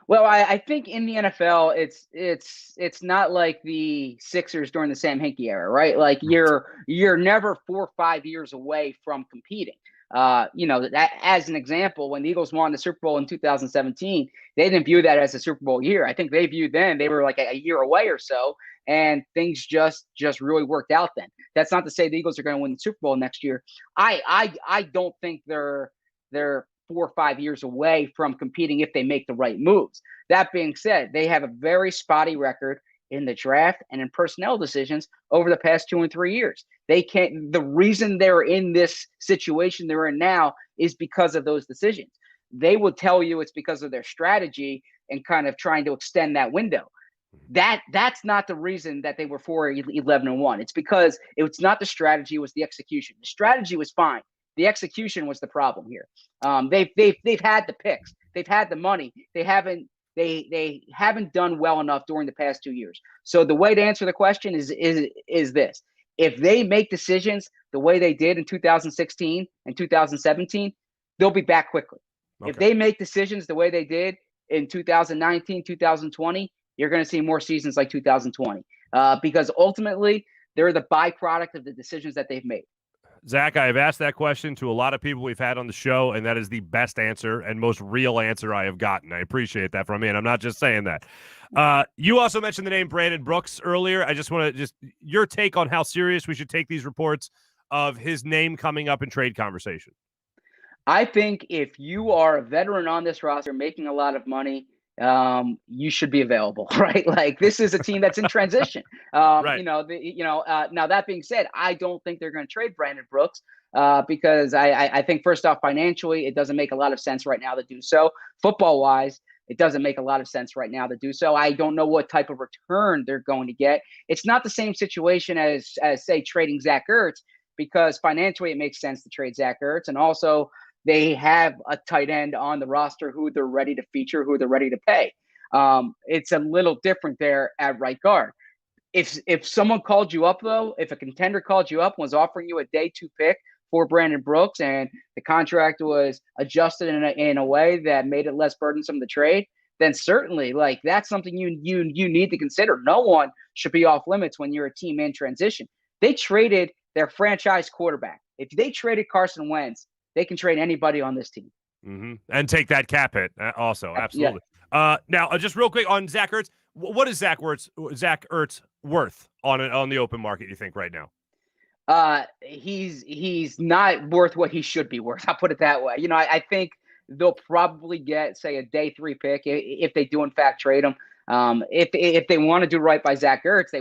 Well, I think in the NFL, it's not like the Sixers during the Sam Hinkie era, right? Like you're never 4 or 5 years away from competing. That, as an example, when the Eagles won the Super Bowl in 2017, they didn't view that as a Super Bowl year. I think they viewed then they were like a year away or so, and things just really worked out then. That's not to say the Eagles are going to win the Super Bowl next year. I don't think they're 4 or 5 years away from competing if they make the right moves. That being said, they have a very spotty record in the draft and in personnel decisions over the past 2 and 3 years. The reason they're in this situation they're in now is because of those decisions. They will tell you it's because of their strategy and kind of trying to extend that window. That's not the reason that they were 4-11-1. It's because it's not the strategy, it was the execution. The strategy was fine. The execution was the problem here. They've had the picks, they've had the money. They haven't done well enough during the past 2 years. So the way to answer the question is this: if they make decisions the way they did in 2016 and 2017, they'll be back quickly. Okay. If they make decisions the way they did in 2019, 2020, you're going to see more seasons like 2020 because ultimately they're the byproduct of the decisions that they've made. Zach, I have asked that question to a lot of people we've had on the show, and that is the best answer and most real answer I have gotten. I appreciate that from you, and I'm not just saying that. You also mentioned the name Brandon Brooks earlier. I just want to your take on how serious we should take these reports of his name coming up in trade conversation. I think if you are a veteran on this roster making a lot of money, you should be available, right? Like this is a team that's in transition. Right. Now that being said, I don't think they're going to trade Brandon Brooks because I think first off, financially, it doesn't make a lot of sense right now to do so. Football wise, it doesn't make a lot of sense right now to do so. I don't know what type of return they're going to get. It's not the same situation as say trading Zach Ertz, because financially it makes sense to trade Zach Ertz, and also they have a tight end on the roster who they're ready to feature, who they're ready to pay. It's a little different there at right guard. If someone called you up, though, if a contender called you up and was offering you a day 2 pick for Brandon Brooks and the contract was adjusted in a way that made it less burdensome to trade, then certainly like that's something you need to consider. No one should be off limits when you're a team in transition. They traded their franchise quarterback. If they traded Carson Wentz, they can trade anybody on this team. And take that cap hit also. Absolutely. Yeah. Now, just real quick on Zach Ertz. What is Zach Ertz worth on the open market, you think, right now? He's not worth what he should be worth. I'll put it that way. I think they'll probably get, say, a day 3 pick if they do, in fact, trade him. If they want to do right by Zach Ertz, they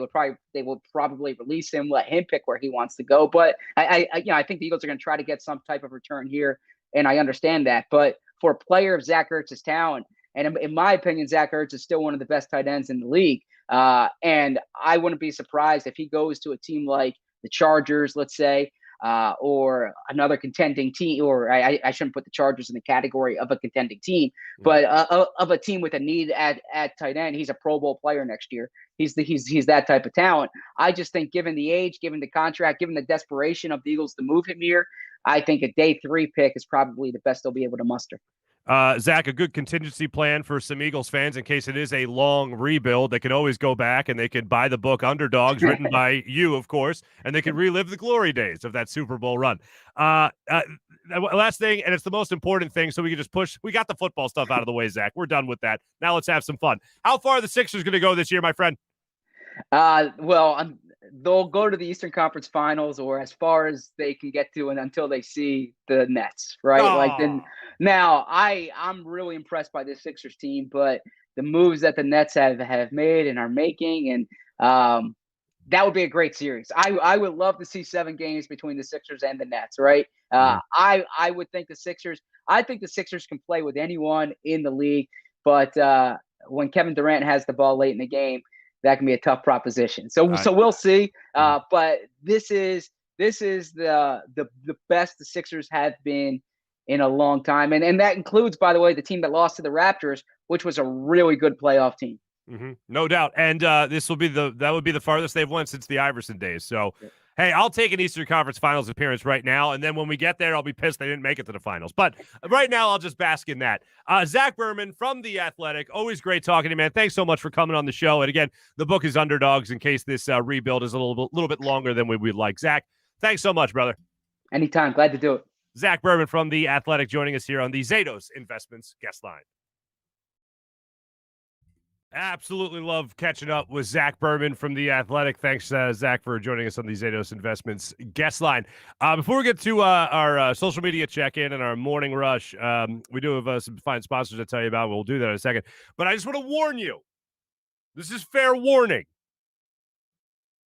will probably release him, let him pick where he wants to go. But I think the Eagles are going to try to get some type of return here, and I understand that. But for a player of Zach Ertz's talent, and in my opinion, Zach Ertz is still one of the best tight ends in the league. And I wouldn't be surprised if he goes to a team like the Chargers, let's say, or another contending team, or I shouldn't put the Chargers in the category of a contending team, but of a team with a need at tight end. He's a Pro Bowl player next year. He's that type of talent. I just think given the age, given the contract, given the desperation of the Eagles to move him here, I think a day 3 pick is probably the best they'll be able to muster. Zach, a good contingency plan for some Eagles fans in case it is a long rebuild. They can always go back and they can buy the book Underdogs, written by you, of course, and they can relive the glory days of that Super Bowl run. Last thing, and it's the most important thing, so we can just push. We got the football stuff out of the way, Zach. We're done with that. Now let's have some fun. How far are the Sixers going to go this year, my friend? They'll go to the Eastern Conference Finals, or as far as they can get to, and until they see the Nets, right? Like then. Now, I'm really impressed by this Sixers team, but the moves that the Nets have made and are making, and that would be a great series. I would love to see 7 games between the Sixers and the Nets, right? I would think the Sixers. I think the Sixers can play with anyone in the league, but when Kevin Durant has the ball late in the game, that can be a tough proposition. So we'll see. But this is the best the Sixers have been in a long time. And that includes, by the way, the team that lost to the Raptors, which was a really good playoff team. No doubt. And that would be the farthest they've went since the Iverson days. So, hey, I'll take an Eastern Conference Finals appearance right now. And then when we get there, I'll be pissed they didn't make it to the finals. But right now, I'll just bask in that. Zach Berman from The Athletic. Always great talking to you, man. Thanks so much for coming on the show. And again, the book is Underdogs in case this rebuild is a little bit longer than we'd like. Zach, thanks so much, brother. Anytime. Glad to do it. Zach Berman from The Athletic joining us here on the Zatos Investments guest line. Absolutely love catching up with Zach Berman from The Athletic. Thanks, Zach, for joining us on the Zatos Investments guest line. Before we get to our social media check-in and our morning rush, we do have some fine sponsors to tell you about. We'll do that in a second. But I just want to warn you. This is fair warning.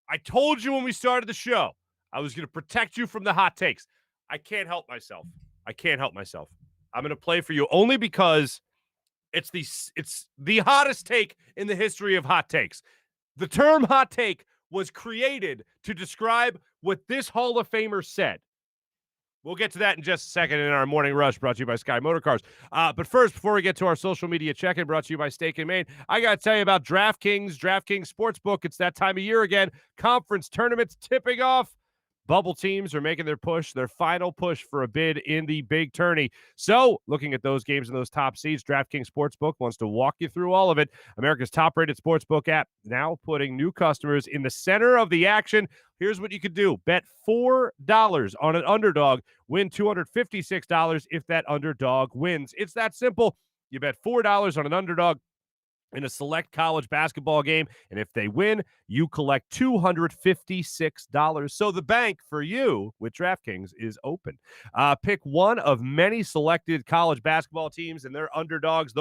I told you when we started the show, I was going to protect you from the hot takes. I can't help myself. I'm going to play for you only because it's the hottest take in the history of hot takes. The term hot take was created to describe what this Hall of Famer said. We'll get to that in just a second in our morning rush, brought to you by Sky Motorcars. But first, before we get to our social media check-in, brought to you by Steak and Maine, I got to tell you about DraftKings Sportsbook. It's that time of year again. Conference tournaments tipping off. Bubble teams are making their final push for a bid in the big tourney. So, looking at those games and those top seeds, DraftKings Sportsbook wants to walk you through all of it. America's top-rated sportsbook app, now putting new customers in the center of the action. Here's what you could do. Bet $4 on an underdog, win $256 if that underdog wins. It's that simple. You bet $4 on an underdog in a select college basketball game, and if they win, you collect $256. So the bank for you with DraftKings is open. Pick one of many selected college basketball teams and their underdogs,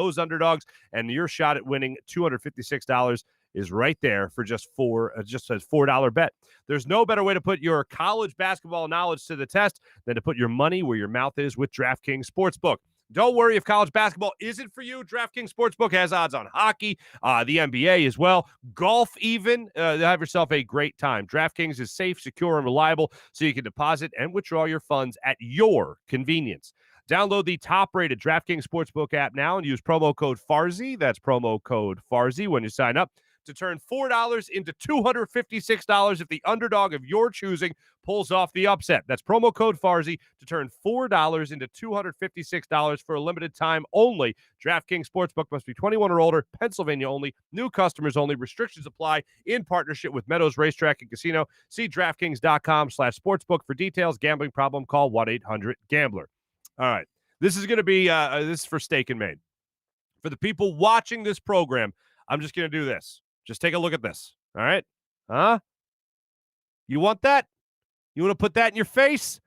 and your shot at winning $256 is right there for just a $4 bet. There's no better way to put your college basketball knowledge to the test than to put your money where your mouth is with DraftKings Sportsbook. Don't worry if college basketball isn't for you. DraftKings Sportsbook has odds on hockey, the NBA as well, golf even. Have yourself a great time. DraftKings is safe, secure, and reliable, so you can deposit and withdraw your funds at your convenience. Download the top-rated DraftKings Sportsbook app now and use promo code Farzy. That's promo code Farzy when you sign up to turn $4 into $256 if the underdog of your choosing pulls off the upset. That's promo code Farzy to turn $4 into $256 for a limited time only. DraftKings Sportsbook must be 21 or older, Pennsylvania only, new customers only. Restrictions apply in partnership with Meadows Racetrack and Casino. See DraftKings.com/sportsbook for details. Gambling problem, call 1-800-GAMBLER. All right. This is going to be this is for Steak and Maine. For the people watching this program, I'm just going to do this. Just take a look at this. All right? Huh? You want that? You want to put that in your face?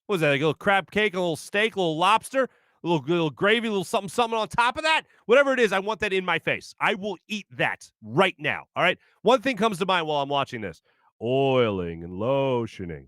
What is that? Like a little crab cake, a little steak, a little lobster, a little gravy, a little something on top of that? Whatever it is, I want that in my face. I will eat that right now. All right? One thing comes to mind while I'm watching this. Oiling and lotioning.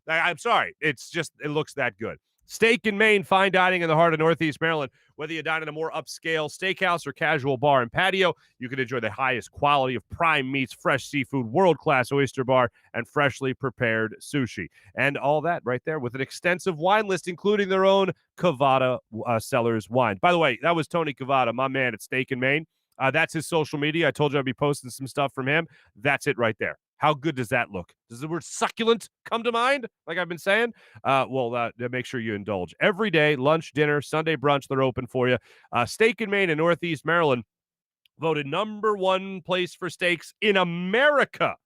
I'm sorry. It looks that good. Steak and Maine, fine dining in the heart of Northeast Maryland. Whether you dine in a more upscale steakhouse or casual bar and patio, you can enjoy the highest quality of prime meats, fresh seafood, world-class oyster bar, and freshly prepared sushi. And all that right there with an extensive wine list, including their own Cavada Cellars wine. By the way, that was Tony Cavada, my man at Steak and Maine. That's his social media. I told you I'd be posting some stuff from him. That's it right there. How good does that look? Does the word succulent come to mind, like I've been saying? Make sure you indulge. Every day, lunch, dinner, Sunday brunch, they're open for you. Steak and Maine in Northeast Maryland, voted number one place for steaks in America.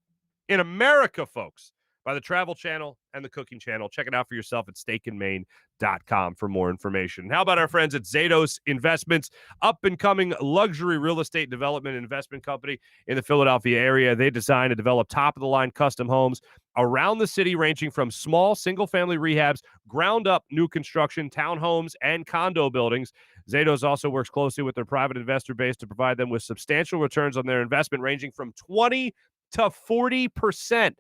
In America, folks, by the Travel Channel and the Cooking Channel. Check it out for yourself at steakandmaine.com for more information. How about our friends at Zatos Investments, up-and-coming luxury real estate development investment company in the Philadelphia area. They design and develop top-of-the-line custom homes around the city, ranging from small single-family rehabs, ground-up new construction, townhomes, and condo buildings. Zatos also works closely with their private investor base to provide them with substantial returns on their investment, ranging from 20 to 40%.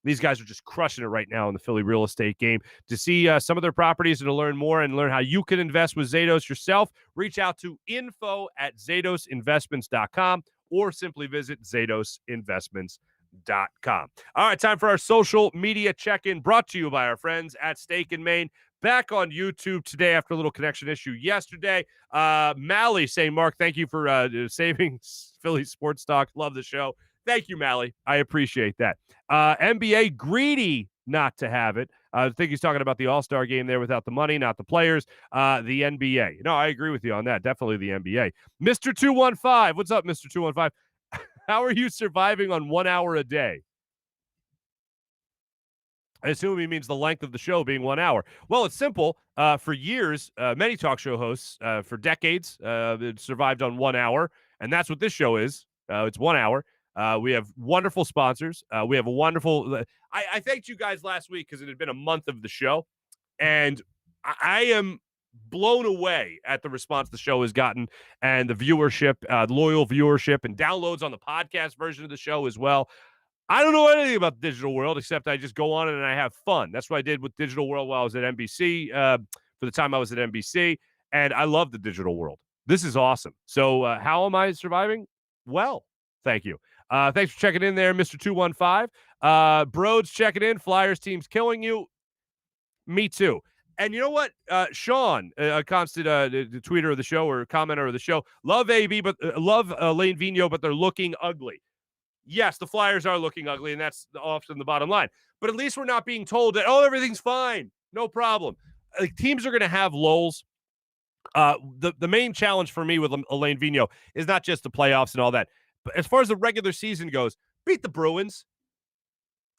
These guys are just crushing it right now in the Philly real estate game. To see some of their properties and to learn more and learn how you can invest with Zatos yourself, reach out to info@zatosinvestments.com or simply visit zatosinvestments.com. All right, time for our social media check-in, brought to you by our friends at Steak and Maine. Back on YouTube today after a little connection issue yesterday. Mally saying, Mark, thank you for saving Philly Sports Talk. Love the show. Thank you, Mally. I appreciate that. NBA greedy not to have it. I think he's talking about the All-Star game there without the money, not the players. The NBA. No, I agree with you on that. Definitely the NBA. Mr. 215. What's up, Mr. 215? How are you surviving on 1 hour a day? I assume he means the length of the show being 1 hour. Well, it's simple. For years, many talk show hosts for decades survived on 1 hour, and that's what this show is. It's 1 hour. We have wonderful sponsors. We have a wonderful I thanked you guys last week because it had been a month of the show, and I am blown away at the response the show has gotten and the viewership, loyal viewership, and downloads on the podcast version of the show as well. I don't know anything about the digital world except I just go on it and I have fun. That's what I did with digital world while I was at NBC, for the time I was at NBC, and I love the digital world. This is awesome. So how am I surviving? Well, thank you. Thanks for checking in there, Mr. 215. Broads checking in. Flyers team's killing you. Me too. And you know what? Sean, a constant tweeter of the show or commenter of the show, love AB, but love Lane Vigneault, but they're looking ugly. Yes, the Flyers are looking ugly, and that's often the bottom line. But at least we're not being told that, oh, everything's fine. No problem. Teams are going to have lulls. The main challenge for me with Lane Vigneault is not just the playoffs and all that. But as far as the regular season goes, beat the Bruins.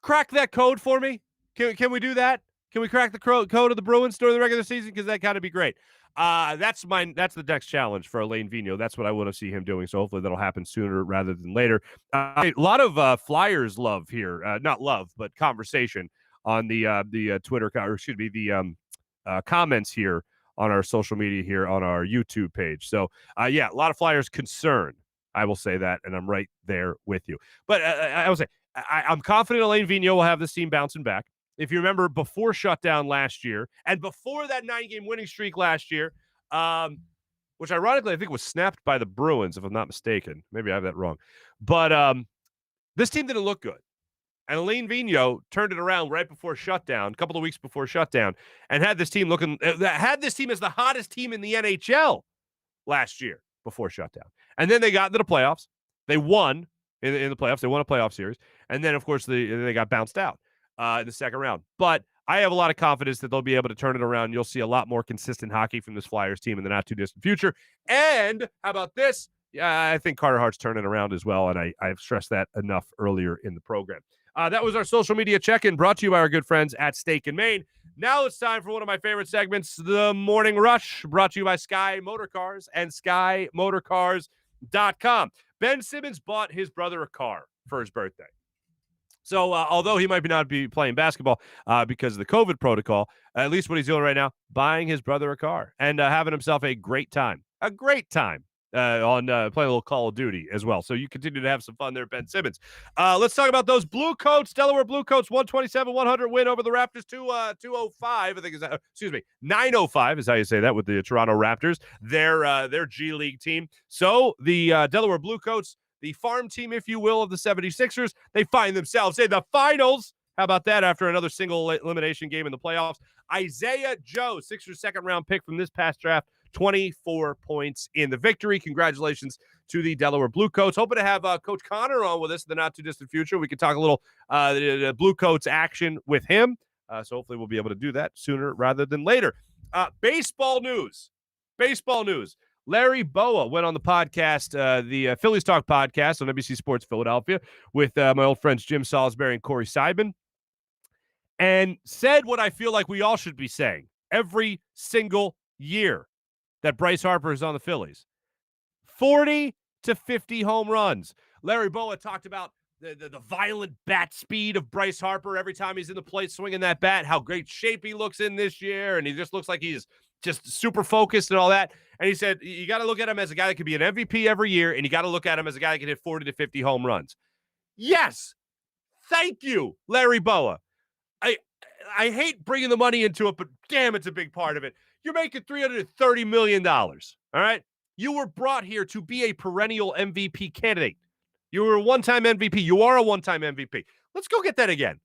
Crack that code for me. Can we do that? Can we crack the code of the Bruins during the regular season? Because that kind of be great. That's the next challenge for Lane Vigneault. That's what I want to see him doing. So hopefully that'll happen sooner rather than later. A lot of Flyers love here, not love, but conversation on the Twitter, or excuse me, the comments here on our social media here on our YouTube page. So yeah, a lot of Flyers concern. I will say that, and I'm right there with you. But I will say, I'm confident Lane Vigneault will have this team bouncing back. If you remember, before shutdown last year, and before that 9-game winning streak last year, which ironically I think was snapped by the Bruins, if I'm not mistaken. Maybe I have that wrong. But this team didn't look good. And Lane Vigneault turned it around right before shutdown, a couple of weeks before shutdown, and had this team as the hottest team in the NHL last year before shutdown. And then they got into the playoffs. They won in the playoffs. They won a playoff series. And then, of course, they got bounced out in the second round. But I have a lot of confidence that they'll be able to turn it around. You'll see a lot more consistent hockey from this Flyers team in the not-too-distant future. And how about this? Yeah, I think Carter Hart's turning around as well, and I've stressed that enough earlier in the program. That was our social media check-in brought to you by our good friends at Steak and Maine. Now it's time for one of my favorite segments, The Morning Rush, brought to you by Sky Motorcars and SkyMotorcars.com. Ben Simmons bought his brother a car for his birthday. So although he might not be playing basketball because of the COVID protocol, at least what he's doing right now, buying his brother a car and having himself a great time. A great time. On playing a little Call of Duty as well. So you continue to have some fun there, Ben Simmons. Let's talk about those Blue Coats. Delaware Blue Coats, 127-100 win over the Raptors, 205. I think is that. Excuse me, 905 is how you say that with the Toronto Raptors. Their G League team. So the Delaware Blue Coats, the farm team, if you will, of the 76ers, they find themselves in the finals. How about that after another single elimination game in the playoffs? Isaiah Joe, Sixers second-round pick from this past draft, 24 points in the victory. Congratulations to the Delaware Blue Coats. Hoping to have Coach Connor on with us in the not-too-distant future. We can talk a little the Blue Coats action with him. So hopefully we'll be able to do that sooner rather than later. Baseball news. Larry Boa went on the podcast, the Phillies Talk podcast on NBC Sports Philadelphia with my old friends Jim Salisbury and Corey Seidman, and said what I feel like we all should be saying every single year that Bryce Harper is on the Phillies. 40 to 50 home runs. Larry Boa talked about the violent bat speed of Bryce Harper every time he's in the plate swinging that bat, how great shape he looks in this year, and he just looks like he's just super focused and all that. And he said, you got to look at him as a guy that could be an MVP every year, and you got to look at him as a guy that can hit 40 to 50 home runs. Yes. Thank you, Larry Boa. I hate bringing the money into it, but damn, it's a big part of it. You're making $330 million, all right? You were brought here to be a perennial MVP candidate. You were a one-time MVP. You are a one-time MVP. Let's go get that again.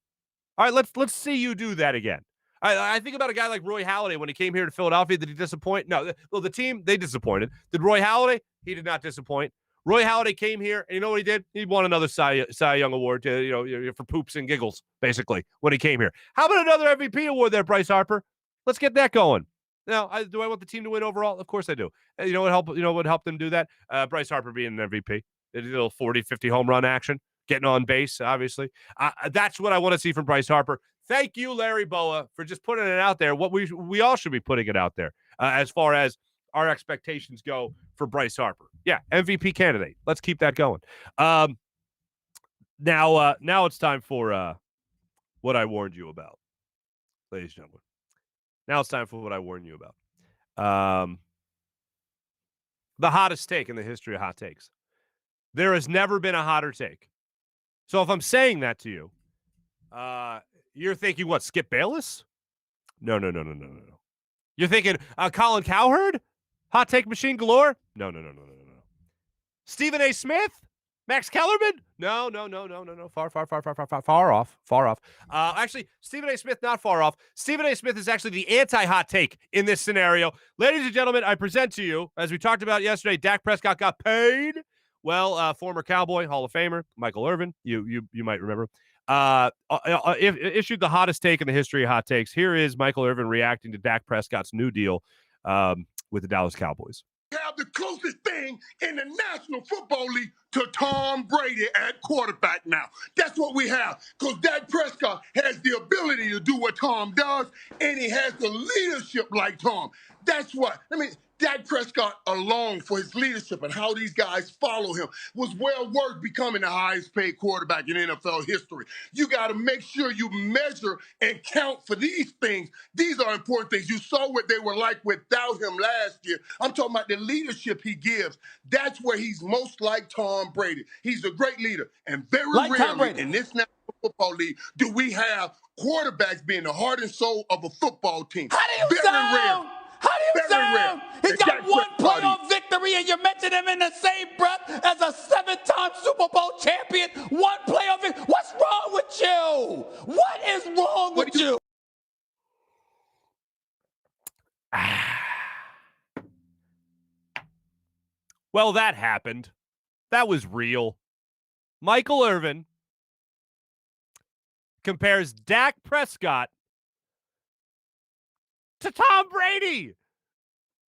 All right, let's see you do that again. I think about a guy like Roy Halladay when he came here to Philadelphia. Did he disappoint? No. Well, the team, they disappointed. Did Roy Halladay? He did not disappoint. Roy Halladay came here, and you know what he did? He won another Cy Young Award for poops and giggles, basically, when he came here. How about another MVP award there, Bryce Harper? Let's get that going. Now, do I want the team to win overall? Of course I do. You know what helped them do that? Bryce Harper being an MVP. A little 40, 50 home run action, getting on base, obviously. That's what I want to see from Bryce Harper. Thank you, Larry Boa, for just putting it out there. What we all should be putting it out there as far as our expectations go for Bryce Harper. Yeah, MVP candidate. Let's keep that going. Now it's time for what I warned you about, ladies and gentlemen. Now it's time for what I warned you about. The hottest take in the history of hot takes. There has never been a hotter take. So if I'm saying that to you, you're thinking, what, Skip Bayless? No. You're thinking Colin Cowherd? Hot take machine galore? No. Stephen A. Smith? Max Kellerman? No. Far off. Actually, Stephen A. Smith, not far off. Stephen A. Smith is actually the anti-hot take in this scenario. Ladies and gentlemen, I present to you, as we talked about yesterday, Dak Prescott got paid. Well, former Cowboy, Hall of Famer, Michael Irvin, you might remember, issued the hottest take in the history of hot takes. Here is Michael Irvin reacting to Dak Prescott's new deal with the Dallas Cowboys. Have the closest thing in the National Football League to Tom Brady at quarterback now. That's what we have, because Dak Prescott has the ability to do what Tom does, and he has the leadership like Tom. That's what, Dak Prescott alone for his leadership and how these guys follow him was well worth becoming the highest paid quarterback in NFL history. You got to make sure you measure and count for these things. These are important things. You saw what they were like without him last year. I'm talking about the leadership he gives. That's where he's most like Tom Brady. He's a great leader. And very rarely in this National Football League do we have quarterbacks being the heart and soul of a football team. How do you sound? How do you sound? He's got one playoff victory, and you mention him in the same breath as a 7-time Super Bowl champion. One playoff victory. What's wrong with you? What is wrong with you? Well, that happened. That was real. Michael Irvin compares Dak Prescott to Tom Brady.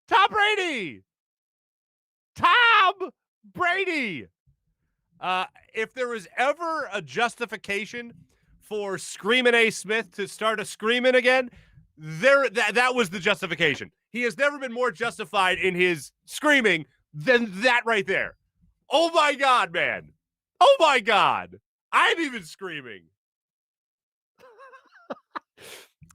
Tom Brady. If there was ever a justification for Screamin' A. Smith to start a screaming again, that was the justification. He has never been more justified in his screaming than that right there. Oh my God, man. Oh my God. I'm even screaming.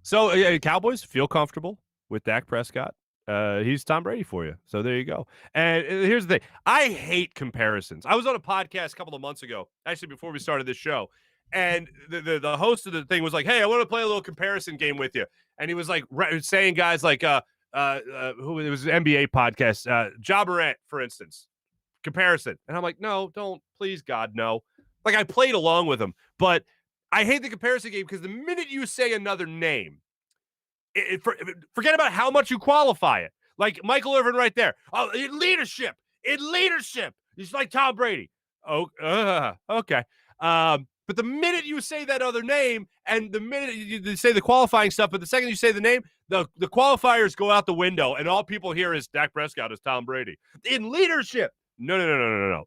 So, Cowboys, feel comfortable with Dak Prescott. He's Tom Brady for you. So there you go. And here's the thing. I hate comparisons. I was on a podcast a couple of months ago, actually before we started this show, and the host of the thing was like, hey, I want to play a little comparison game with you. And he was like saying guys like, who it was an NBA podcast, Ja Morant, for instance, comparison. And I'm like, no, don't, please, God, no. Like, I played along with him, but I hate the comparison game because the minute you say another name, forget about how much you qualify it. Like Michael Irvin right there. Oh, in leadership. He's like Tom Brady. Oh, okay. But the minute you say that other name, and the minute you say the qualifying stuff, but the second you say the name, the qualifiers go out the window, and all people hear is Dak Prescott is Tom Brady. In leadership, no.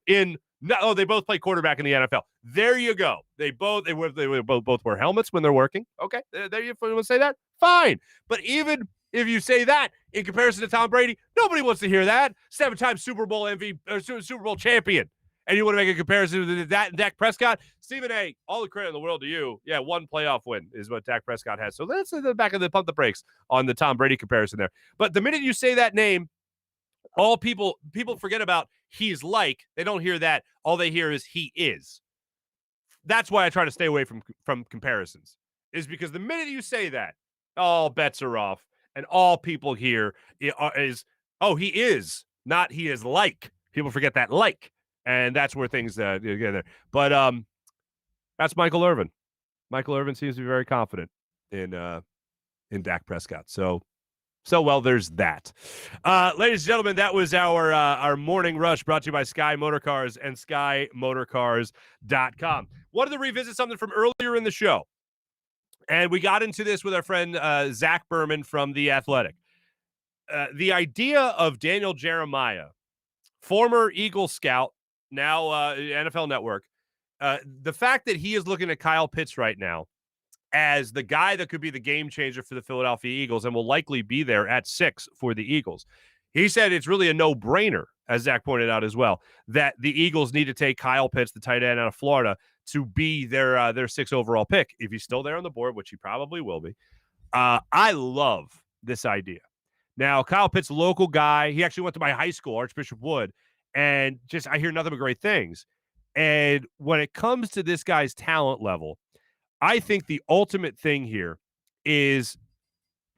They both play quarterback in the NFL. There you go. They both wear helmets when they're working. Okay, there you want to say that? Fine. But even if you say that in comparison to Tom Brady, nobody wants to hear that. 7-time Super Bowl MVP, or Super Bowl champion. And you want to make a comparison to that and Dak Prescott? Stephen A., all the credit in the world to you. Yeah, one playoff win is what Dak Prescott has. So let's the back of the pump the brakes on the Tom Brady comparison there. But the minute you say that name, all people forget about he's like. They don't hear that. All they hear is he is. That's why I try to stay away from comparisons, is because the minute you say that, all bets are off. And all people hear is, oh, he is, not he is like. People forget that like. And that's where things get there. But that's Michael Irvin. Michael Irvin seems to be very confident in Dak Prescott. So well, there's that. Ladies and gentlemen, that was our morning rush brought to you by Sky Motorcars and SkyMotorcars.com. Wanted to revisit something from earlier in the show. And we got into this with our friend Zach Berman from The Athletic. The idea of Daniel Jeremiah, former Eagle scout, now NFL Network, the fact that he is looking at Kyle Pitts right now as the guy that could be the game changer for the Philadelphia Eagles and will likely be there at 6 for the Eagles. He said it's really a no-brainer, as Zach pointed out as well, that the Eagles need to take Kyle Pitts, the tight end out of Florida, to be their 6th overall pick. If he's still there on the board, which he probably will be. I love this idea. Now, Kyle Pitts, local guy. He actually went to my high school, Archbishop Wood, and just I hear nothing but great things. And when it comes to this guy's talent level, I think the ultimate thing here is,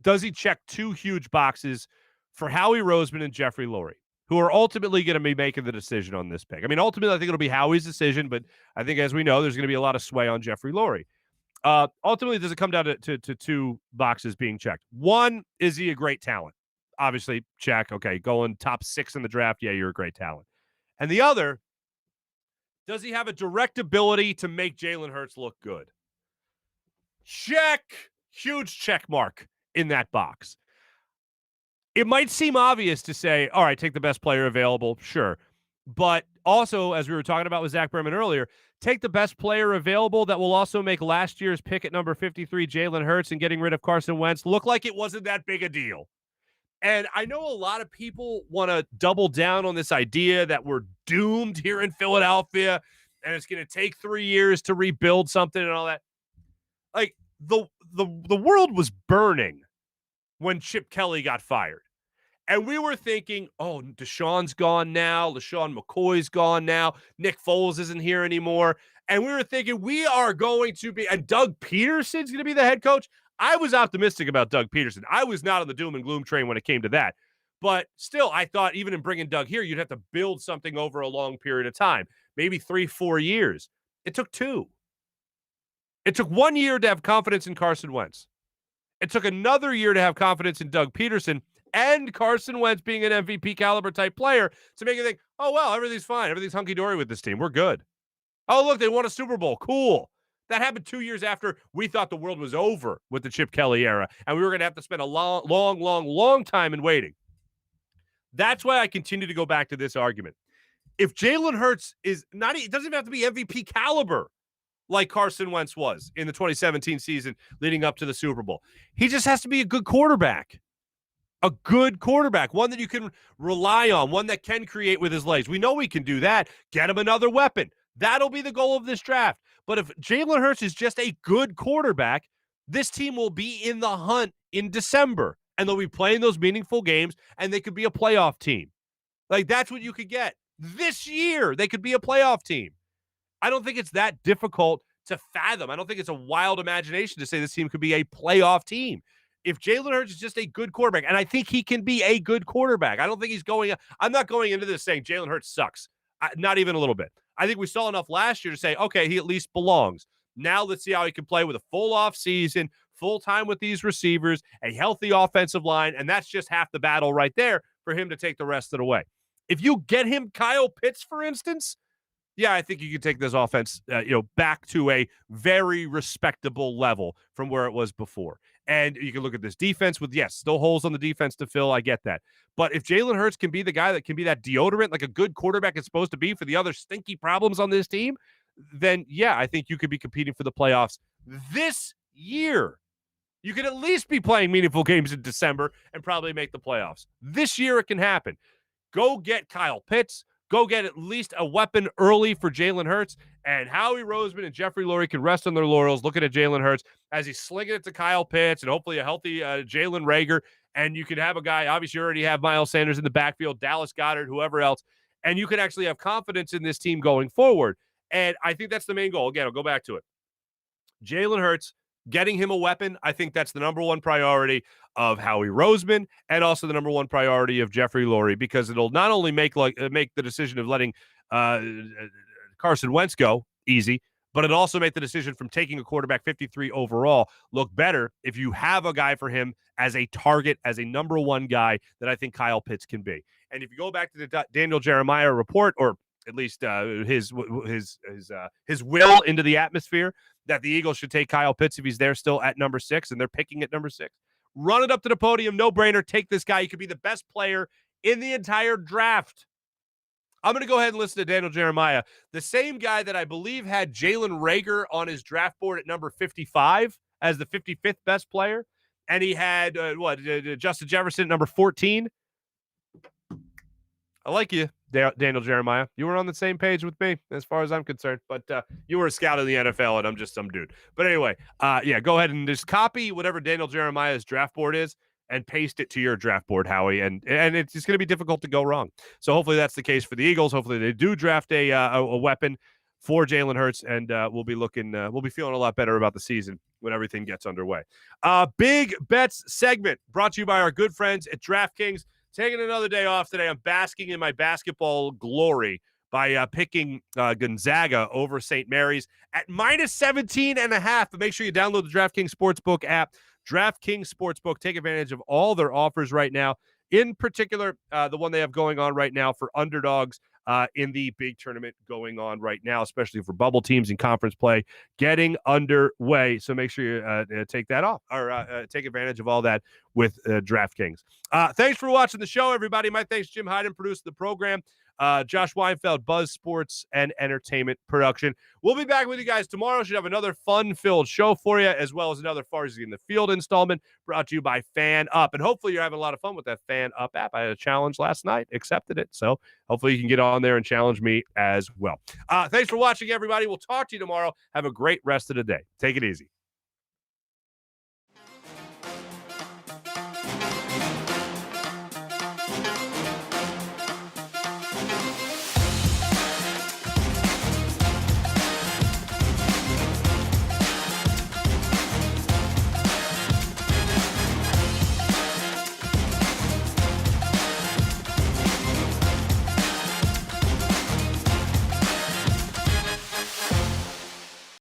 does he check 2 huge boxes for Howie Roseman and Jeffrey Lurie, who are ultimately going to be making the decision on this pick? I mean, ultimately, I think it'll be Howie's decision, but I think, as we know, there's going to be a lot of sway on Jeffrey Lurie. Ultimately, does it come down to 2 boxes being checked? One, is he a great talent? Obviously, check. Okay, going top 6 in the draft. Yeah, you're a great talent. And the other, does he have a direct ability to make Jalen Hurts look good? Check. Huge check mark in that box. It might seem obvious to say, all right, take the best player available. Sure. But also, as we were talking about with Zach Berman earlier, take the best player available that will also make last year's pick at number 53, Jalen Hurts, and getting rid of Carson Wentz look like it wasn't that big a deal. And I know a lot of people want to double down on this idea that we're doomed here in Philadelphia and it's going to take 3 years to rebuild something and all that. Like, the world was burning when Chip Kelly got fired. And we were thinking, oh, Deshaun's gone now. LaShawn McCoy's gone now. Nick Foles isn't here anymore. And we were thinking we are going to be, and Doug Peterson's going to be the head coach. I was optimistic about Doug Peterson. I was not on the doom and gloom train when it came to that. But still, I thought even in bringing Doug here, you'd have to build something over a long period of time, maybe 3-4 years. It took 2. It took 1 year to have confidence in Carson Wentz. It took another year to have confidence in Doug Peterson and Carson Wentz being an MVP caliber type player to make you think, oh, well, everything's fine. Everything's hunky-dory with this team. We're good. Oh, look, they won a Super Bowl. Cool. That happened 2 years after we thought the world was over with the Chip Kelly era, and we were going to have to spend a long time in waiting. That's why I continue to go back to this argument. If Jalen Hurts is not, it doesn't even have to be MVP caliber like Carson Wentz was in the 2017 season leading up to the Super Bowl. He just has to be a good quarterback. A good quarterback, one that you can rely on, one that can create with his legs. We know we can do that. Get him another weapon. That'll be the goal of this draft. But if Jalen Hurts is just a good quarterback, this team will be in the hunt in December, and they'll be playing those meaningful games, and they could be a playoff team. Like, that's what you could get. This year, they could be a playoff team. I don't think it's that difficult to fathom. I don't think it's a wild imagination to say this team could be a playoff team. If Jalen Hurts is just a good quarterback, and I think he can be a good quarterback. I don't think he's going – I'm not going into this saying Jalen Hurts sucks. Not even a little bit. I think we saw enough last year to say, okay, he at least belongs. Now let's see how he can play with a full off season, full time with these receivers, a healthy offensive line, and that's just half the battle right there for him to take the rest of the way. If you get him Kyle Pitts, for instance, yeah, I think you can take this offense, back to a very respectable level from where it was before. And you can look at this defense with, yes, still holes on the defense to fill. I get that. But if Jalen Hurts can be the guy that can be that deodorant, like a good quarterback is supposed to be for the other stinky problems on this team, then yeah, I think you could be competing for the playoffs this year. You could at least be playing meaningful games in December and probably make the playoffs. This year it can happen. Go get Kyle Pitts. Go get at least a weapon early for Jalen Hurts, and Howie Roseman and Jeffrey Lurie can rest on their laurels looking at Jalen Hurts as he's slinging it to Kyle Pitts and hopefully a healthy Jalen Reagor. And you could have a guy, obviously you already have Miles Sanders in the backfield, Dallas Goedert, whoever else, and you can actually have confidence in this team going forward. And I think that's the main goal. Again, I'll go back to it. Jalen Hurts, getting him a weapon, I think that's the number one priority of Howie Roseman and also the number one priority of Jeffrey Lurie, because it'll not only make the decision of letting Carson Wentz go easy, but it'll also make the decision from taking a quarterback 53 overall look better if you have a guy for him as a target, as a number one guy that I think Kyle Pitts can be. And if you go back to the Daniel Jeremiah report, or at least his will into the atmosphere, that the Eagles should take Kyle Pitts if he's there still at number 6, and they're picking at number 6. Run it up to the podium, no-brainer. Take this guy. He could be the best player in the entire draft. I'm going to go ahead and listen to Daniel Jeremiah, the same guy that I believe had Jalen Reagor on his draft board at number 55 as the 55th best player, and he had, Justin Jefferson at number 14. I like you, Daniel Jeremiah. You were on the same page with me as far as I'm concerned, but you were a scout in the NFL, and I'm just some dude. But anyway, go ahead and just copy whatever Daniel Jeremiah's draft board is and paste it to your draft board, Howie, and it's just going to be difficult to go wrong. So hopefully that's the case for the Eagles. Hopefully they do draft a weapon for Jalen Hurts, and we'll be feeling a lot better about the season when everything gets underway. Big Bets segment brought to you by our good friends at DraftKings. Taking another day off today. I'm basking in my basketball glory by picking Gonzaga over St. Mary's at minus 17.5. But make sure you download the DraftKings Sportsbook app. DraftKings Sportsbook. Take advantage of all their offers right now. In particular, the one they have going on right now for underdogs in the big tournament going on right now, especially for bubble teams and conference play getting underway. So make sure you take that off, or take advantage of all that with DraftKings. Thanks for watching the show, everybody. My thanks, Jim Hyden, produced the program. Josh Weinfeld, Buzz Sports and Entertainment Production. We'll be back with you guys tomorrow. Should have another fun-filled show for you, as well as another Farzy in the Field installment brought to you by FanUp. And hopefully you're having a lot of fun with that FanUp app. I had a challenge last night, accepted it. So hopefully you can get on there and challenge me as well. Thanks for watching, everybody. We'll talk to you tomorrow. Have a great rest of the day. Take it easy.